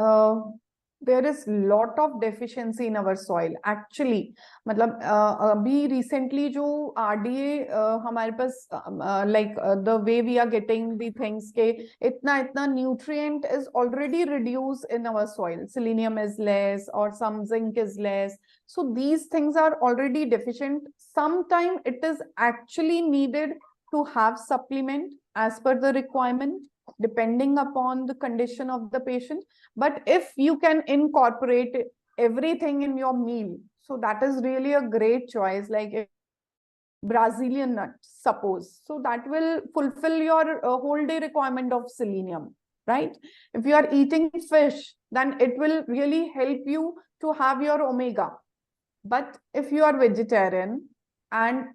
there is lot of deficiency in our soil actually, मतलब अभी recently जो RDA हमारे पास like the way we are getting the things के इतना nutrient is already reduced in our soil. Selenium is less or some zinc is less. So these things are already deficient. Sometimes it is actually needed to have supplement as per the requirement, depending upon the condition of the patient. But if you can incorporate everything in your meal, So that is really a great choice. Like if Brazilian nut, suppose. So that will fulfill your whole day requirement of selenium, right? If you are eating fish, then it will really help you to have your omega. But if you are vegetarian and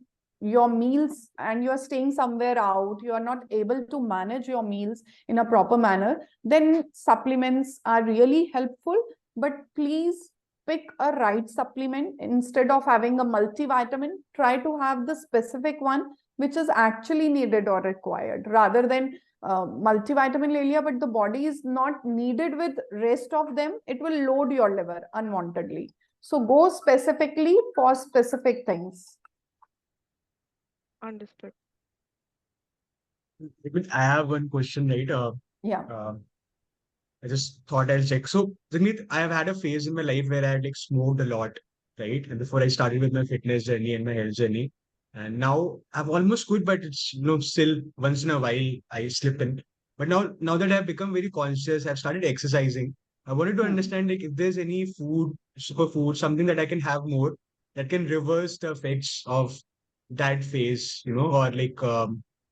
your meals and you are staying somewhere out, you are not able to manage your meals in a proper manner, then supplements are really helpful. But please pick a right supplement. Instead of having a multivitamin, try to have the specific one which is actually needed or required, rather than multivitamin le liya, but the body is not needed with rest of them, it will load your liver unwantedly. So go specifically for specific things. Understood. I have one question, right? Yeah. I just thought I'll check. So, Jagmeet, I have had a phase in my life where I had like smoked a lot, right? And before I started with my fitness journey and my health journey, and now I've almost quit, but it's still once in a while I slip in. But now that I've become very conscious, I've started exercising. I wanted to understand like if there's any food, superfood, something that I can have more that can reverse the effects of that phase, or like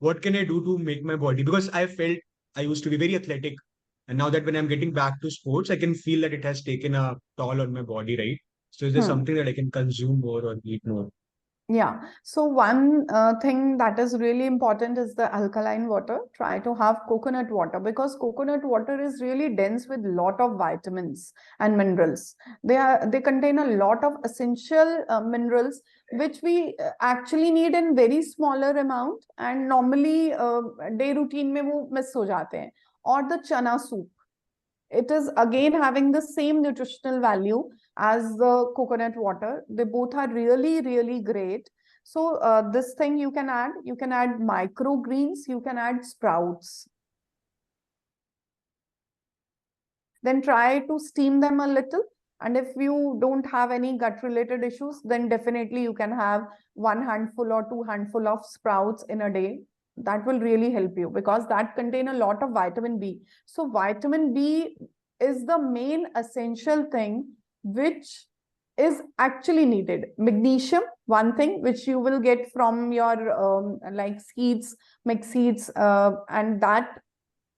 what can I do to make my body? Because I felt I used to be very athletic, and now that when I'm getting back to sports, I can feel that it has taken a toll on my body, right? So is there something that I can consume more or eat more? Yeah. So one thing that is really important is the alkaline water. Try to have coconut water, because coconut water is really dense with lot of vitamins and minerals. They contain a lot of essential minerals which we actually need in very smaller amount, and normally day routine में वो miss हो जाते हैं. Or the chana soup. It is again having the same nutritional value as the coconut water. They both are really, really great. So this thing you can add microgreens, you can add sprouts. Then try to steam them a little. And if you don't have any gut related issues, then definitely you can have 1 handful or 2 handful of sprouts in a day. That will really help you, because that contain a lot of vitamin B. So vitamin B is the main essential thing which is actually needed. Magnesium, one thing which you will get from your like seeds, mixed seeds, and that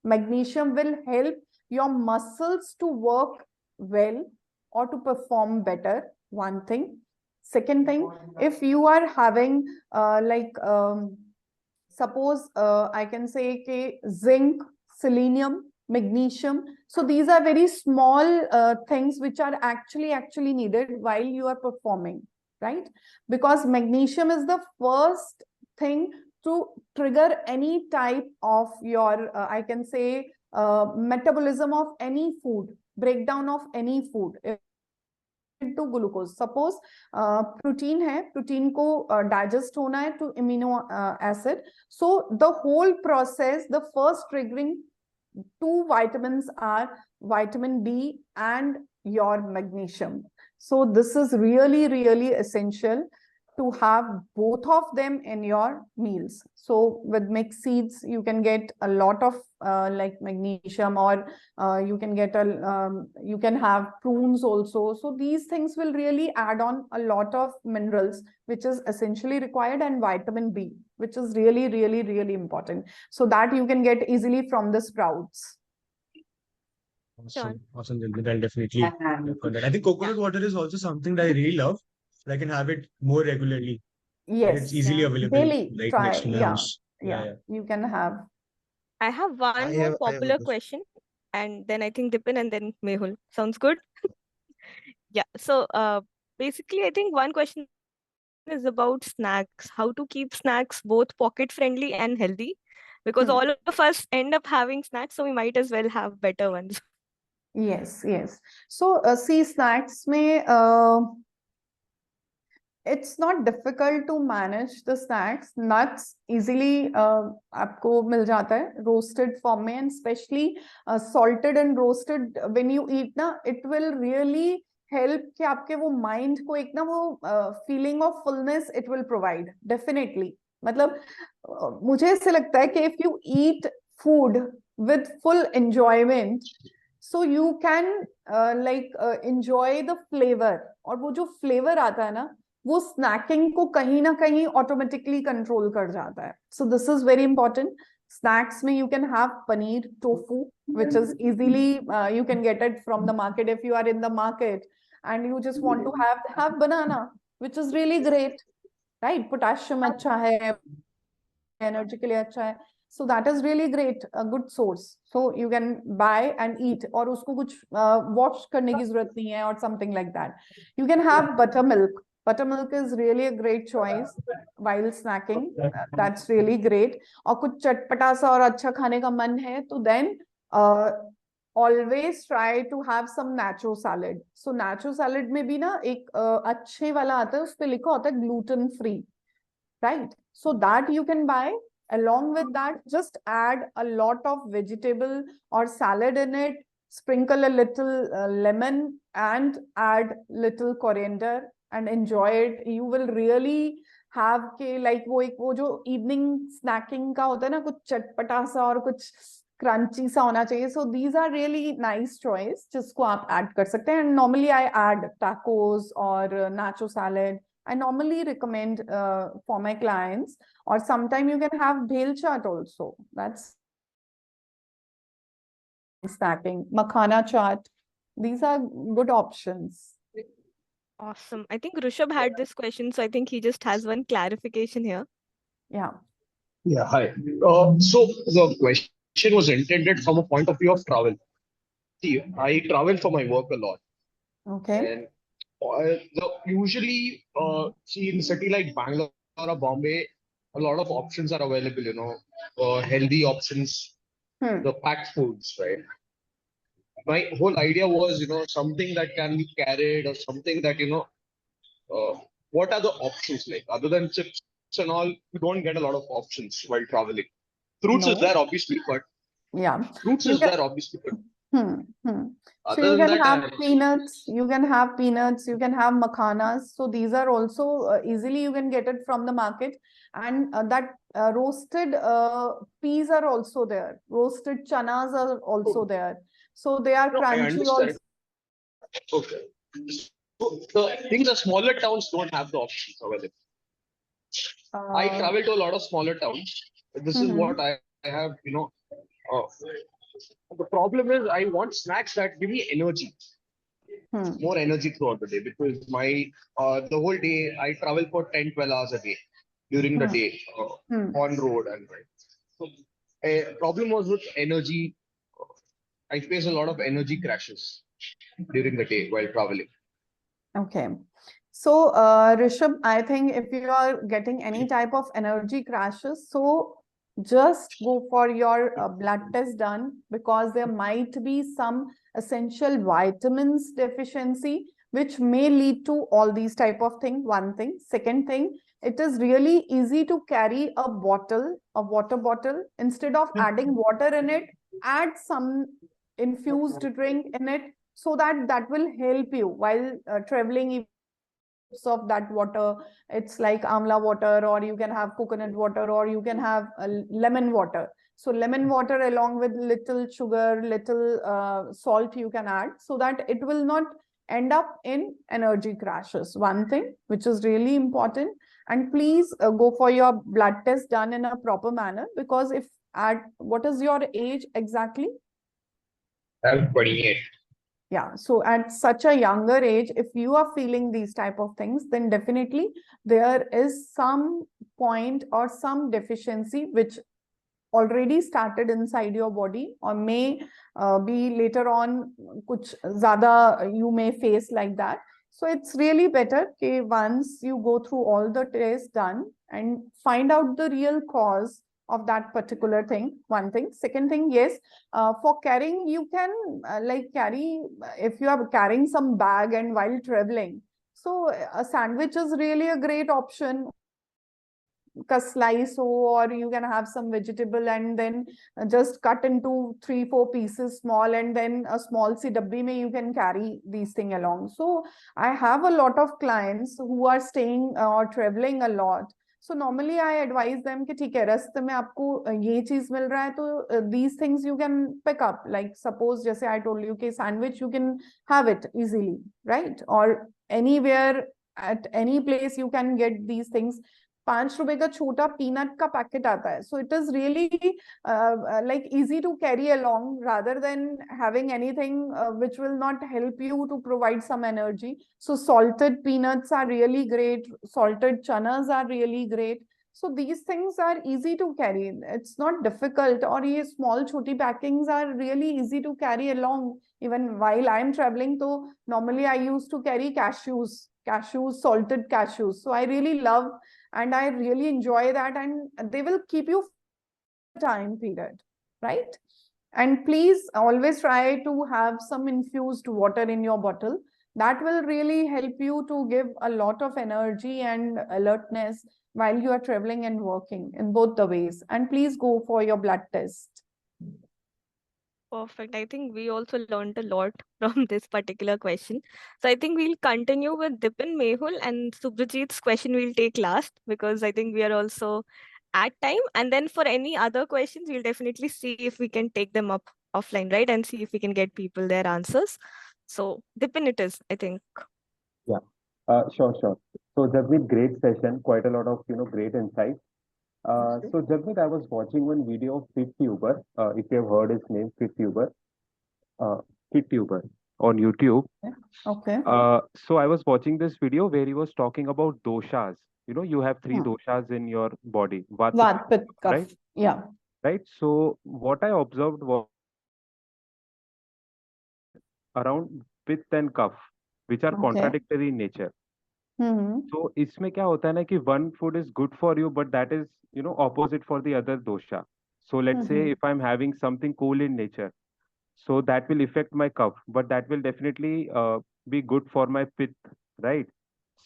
magnesium will help your muscles to work well or to perform better. One thing. Second thing, if you are having suppose I can say zinc, selenium, magnesium. So these are very small things which are actually needed while you are performing, right? Because magnesium is the first thing to trigger any type of your, I can say, metabolism of any food, breakdown of any food into glucose. Suppose protein है, protein को digest होना है to amino acid. So the whole process, the first triggering two vitamins are vitamin B and your magnesium. So this is really, really essential to have both of them in your meals. So with mixed seeds, you can get a lot of like magnesium, or you can get you can have prunes also. So these things will really add on a lot of minerals, which is essentially required, and vitamin B, which is really, really, really important. So that you can get easily from the sprouts. Awesome. Jagmeet. I'll definitely work on that. I think coconut water is also something that I really love. I can have it more regularly. Yes. It's easily available Daily, right try. next to my house. Yeah. You can have. I have one more popular question, and then I think Dipin and then Mehul. Sounds good? Yeah. So basically, I think one question is about snacks. How to keep snacks both pocket friendly and healthy? Because all of us end up having snacks, so we might as well have better ones. Yes. So see, snacks may it's not difficult to manage the snacks. Nuts easily आपको मिल जाता है roasted form में, and especially salted and roasted when you eat ना, it will really help कि आपके वो mind को एक ना वो feeling of fullness it will provide definitely. मतलब मुझे ऐसे लगता है कि if you eat food with full enjoyment, so you can enjoy the flavor. और वो जो फ्लेवर आता है ना, वो स्नैकिंग को कहीं ना कहीं ऑटोमेटिकली कंट्रोल कर जाता है. So this is very important. Snacks में you can have paneer tofu, which is easily you can get it from the market if you are in the market and you just want to have banana, which is really great, right? Potassium अच्छा है, energy के लिए अच्छा है. So that is really great, a good source. So you can buy and eat, और उसको कुछ wash करने की जरूरत नहीं है or something like that. You can have buttermilk. Buttermilk is really a great choice while snacking. That's really great. और कुछ चटपटा सा और अच्छा खाने का मन है तो then always try to have some nacho salad. So nacho salad में भी ना एक अच्छे वाला आता है, उस पे लिखा होता है gluten free, right? So that you can buy. Along with that, just add a lot of vegetable or salad in it, sprinkle a little lemon and add little coriander and enjoy it. You will really have के like वो जो evening snacking का होता है ना, कुछ चटपटा सा और कुछ क्रंची सा होना चाहिए. So these are really nice choice जिसको आप add कर सकते हैं. And normally I add tacos or nacho salad. I normally recommend for my clients, or sometime you can have bhel chaat also. That's snacking. Makhana chaat. These are good options. Awesome. I think Rishabh had this question, so I think he just has one clarification here. Yeah. Yeah, hi. So the question was intended from a point of view of travel. See, I travel for my work a lot, Okay. and usually, see, in a city like Bangalore or Bombay, a lot of options are available. Healthy options, the packed foods, right? My whole idea was, something that can be carried or something that, what are the options like other than chips and all? You don't get a lot of options while traveling. Fruits is No. there, obviously, but Yeah. fruits You is can, there, obviously, but So other you than can that, have peanuts, you can have peanuts, you can have makhanas. So these are also easily you can get it from the market. And that roasted peas are also there. Roasted chanas are also there. So they are no, I crunchy understand. also. Okay. So the things are smaller towns don't have the options available. I travel to a lot of smaller towns. This is what I have, uh, the problem is I want snacks that give me energy, more energy throughout the day, because my the whole day I travel for 10, 12 hours a day during the day on road and right. So a problem was with energy. I face a lot of energy crashes during the day while traveling. Okay. So, Rishabh, I think if you are getting any type of energy crashes, so just go for your blood test done, because there might be some essential vitamins deficiency, which may lead to all these type of things. One thing. Second thing, it is really easy to carry a water bottle. Instead of adding water in it, add some infused drink in it, so that will help you while traveling. Of that water, it's like amla water, or you can have coconut water, or you can have lemon water. So lemon water along with little sugar, little salt you can add, so that it will not end up in energy crashes. One thing which is really important. And please go for your blood test done in a proper manner, because if at what is your age exactly? I'm 28. Yeah, so at such a younger age, if you are feeling these type of things, then definitely there is some point or some deficiency which already started inside your body, or may be later on kuch zyada you may face like that. So it's really better that once you go through all the tests done and find out the real cause of that particular thing. One thing. Second thing, yes, for carrying, you can carry, if you are carrying some bag and while traveling. So a sandwich is really a great option. Slice, or you can have some vegetable and then just cut into 3-4 pieces small, and then a small si dabbi mein you can carry these thing along. So I have a lot of clients who are staying or traveling a lot. So normally I advise them कि ठीक है, रास्ते में आपको ये चीज मिल रहा है तो these things you can pick up. Like suppose जैसे I told you कि sandwich you can have it easily, right? Or anywhere, at any place you can get these things. 5 रुपए का छोटा peanut का packet आता है. So it is really like easy to carry along rather than having anything which will not help you to provide some energy. So salted peanuts are really great. Salted chanas are really great. So these things are easy to carry. It's not difficult. Or ये small छोटी packings are really easy to carry along. Even while I'm traveling, so normally I used to carry cashews, salted cashews. So I really love and I really enjoy that, and they will keep you time period, right? And please always try to have some infused water in your bottle. That will really help you to give a lot of energy and alertness while you are traveling and working in both the ways. And please go for your blood test. Perfect. I think we also learned a lot from this particular question. So I think we'll continue with Dipin, Mehul, and Subhajit's question we'll take last, because I think we are also at time. And then for any other questions, we'll definitely see if we can take them up offline, right? And see if we can get people their answers. So Dipin it is, I think. Yeah, sure. So Jagmeet, great session, quite a lot of great insights. So Jagmeet, I was watching one video of FitTuber, if you have heard his name, FitTuber, uh, FitTuber on YouTube. Okay. So I was watching this video where he was talking about doshas. You have three Hmm. doshas in your body, Vata, Vat, Pitta, Kapha. right? Yeah. Right. So what I observed was around Pitta and Kapha, which are Okay. contradictory in nature. Hmm. So इसमें क्या होता है ना कि one food is good for you, but that is opposite for the other dosha. So let's say if I'm having something cool in nature, so that will affect my kapha, but that will definitely be good for my pitta, right?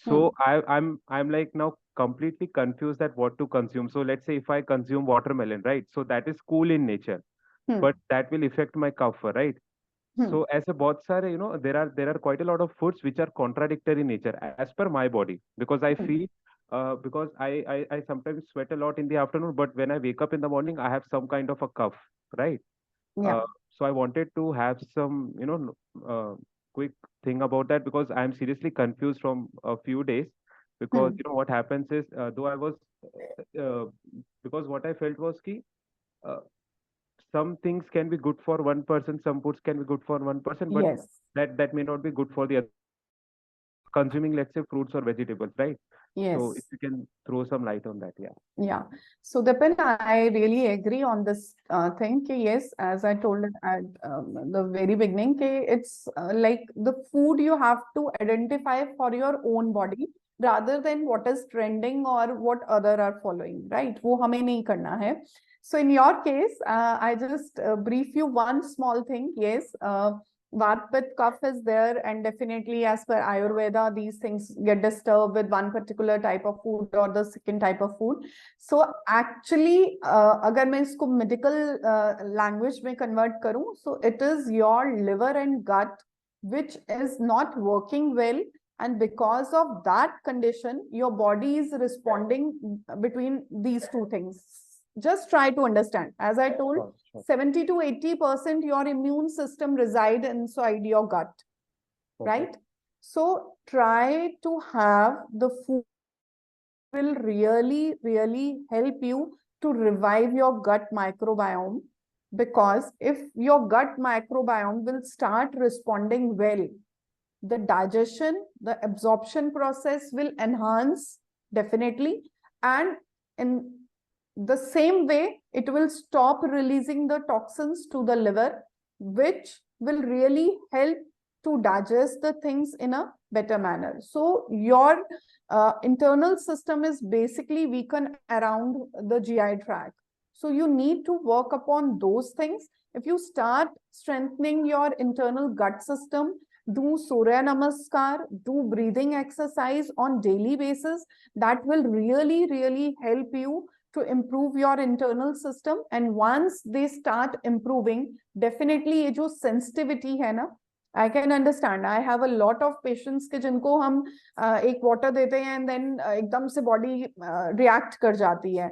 So I'm like now completely confused at what to consume. So let's say if I consume watermelon, right? So that is cool in nature, but that will affect my kapha, right? So as a बहुत सारे there are quite a lot of foods which are contradictory in nature as per my body, because I feel because I sometimes sweat a lot in the afternoon, but when I wake up in the morning I have some kind of a cough, right? Yeah. So I wanted to have some quick thing about that, because I'm seriously confused from a few days, because what happens is though I was uh, because what I felt was ki uh, some things can be good for one person, some foods can be good for one person, but Yes. that may not be good for the other. Consuming, let's say, fruits or vegetables, right? So if Yes. you can throw some light on that, yeah. Yeah. So Dipin, I really agree on this thing. Ki yes, as I told it at the very beginning, ki it's like the food you have to identify for your own body rather than what is trending or what other are following, right? वो हमें नहीं करना है. So in your case, I just brief you one small thing. Yes, Vat, Pitta, Kapha is there, and definitely as per Ayurveda, these things get disturbed with one particular type of food or the second type of food. So actually, अगर मैं इसको medical language में convert करूँ, so it is your liver and gut which is not working well, and because of that condition, your body is responding between these two things. Just try to understand. As I told, 70 to 80% your immune system reside inside your gut, right? So try to have the food will really, really help you to revive your gut microbiome, because if your gut microbiome will start responding well, the digestion, the absorption process will enhance definitely, and in the same way, it will stop releasing the toxins to the liver, which will really help to digest the things in a better manner. So your internal system is basically weakened around the GI tract. So you need to work upon those things. If you start strengthening your internal gut system, do Surya Namaskar, do breathing exercise on daily basis, that will really, really help you to improve your internal system. And once they start improving, definitely ये जो sensitivity है ना, I can understand. I have a lot of patients के जिनको हम एक water देते हैं and then एकदम से body react कर जाती है.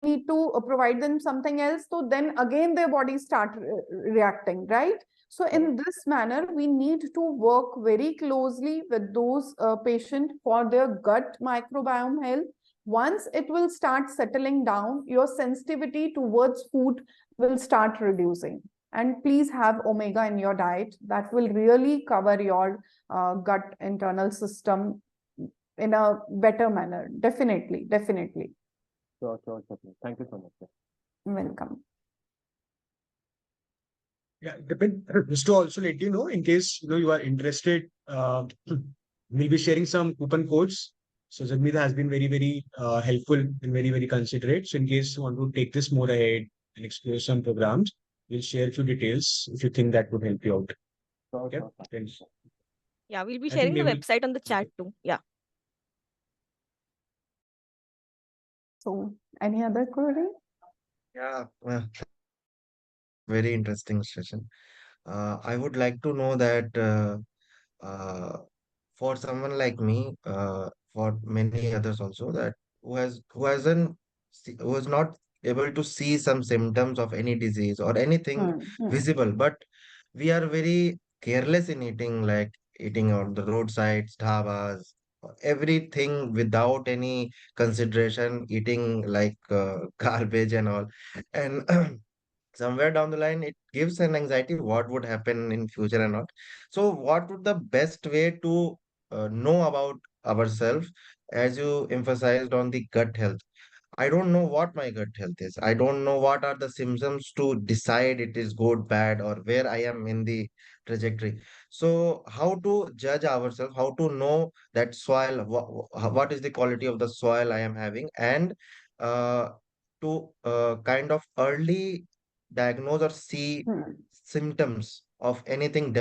Need to provide them something else, so then again their body start reacting, right? So in this manner, we need to work very closely with those patients for their gut microbiome health. Once it will start settling down, your sensitivity towards food will start reducing. And please have omega in your diet. That will really cover your gut internal system in a better manner. Definitely, definitely. Sure. Thank you so much, sir. Welcome. Yeah, just to also let you know, in case you are interested, we'll be sharing some coupon codes. So Jagmeet has been very helpful and very considerate. So in case you want to take this more ahead and explore some programs, we'll share a few details if you think that would help you out. Okay, Sure. thanks. Yeah, we'll be I think sharing the Mehul. website on the chat too. Yeah. So, any other query? Yeah, very interesting session. I would like to know that for someone like me, for many others also, that who is not able to see some symptoms of any disease or anything visible, but we are very careless in eating, like eating on the roadsides, dhabas, everything without any consideration, eating like garbage and all. And somewhere down the line it gives an anxiety what would happen in future and not. So what would the best way to know about ourselves, as you emphasized on the gut health? I don't know what my gut health is. I don't know what are the symptoms to decide it is good, bad, or where I am in the trajectory. So, how to judge ourselves, how to know that soil, what is the quality of the soil I am having, and uh, to kind of early diagnose or see symptoms of anything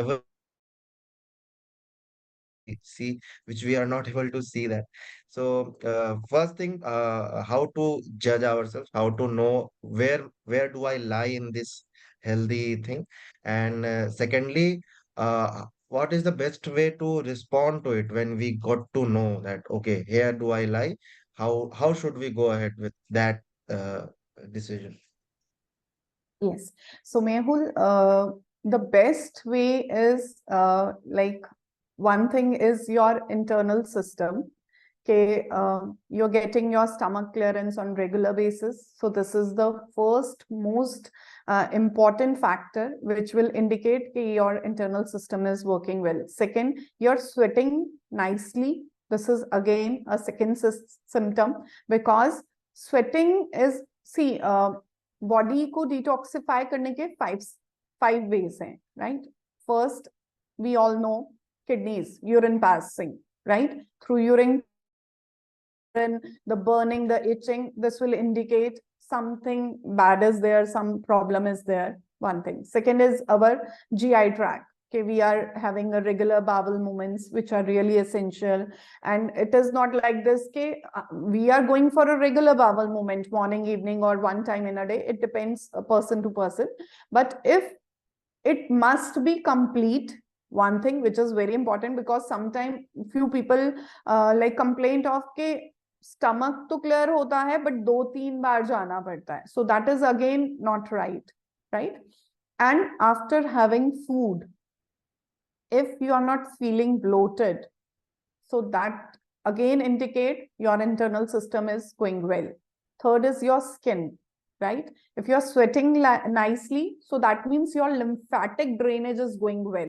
see which we are not able to see that. So first thing, how to judge ourselves, how to know where do I lie in this healthy thing, and secondly, what is the best way to respond to it when we got to know that okay, here do I lie? How should we go ahead with that decision? Yes. So, Mehul, the best way is like one thing is your internal system. Okay, you're getting your stomach clearance on regular basis. So this is the first most important factor which will indicate that your internal system is working well. Second, you're sweating nicely. This is again a second symptom, because sweating is, see, body को detoxify करने के five ways हैं, right? First, we all know kidneys, urine passing, right? Through urine, the burning, the itching, this will indicate something bad is there, some problem is there. One thing. Second is our GI tract. Okay, we are having a regular bowel movements, which are really essential. And it is not like this, okay, we are going for a regular bowel movement, morning, evening, or one time in a day. It depends person to person. But if it must be complete, one thing which is very important, because sometimes few people like complaint of के stomach तो clear होता है but 2-3 बार जाना पड़ता है, so that is again not right? And after having food, if you are not feeling bloated, so that again indicate your internal system is going well. Third is your skin, right? If you're sweating nicely, so that means your lymphatic drainage is going well.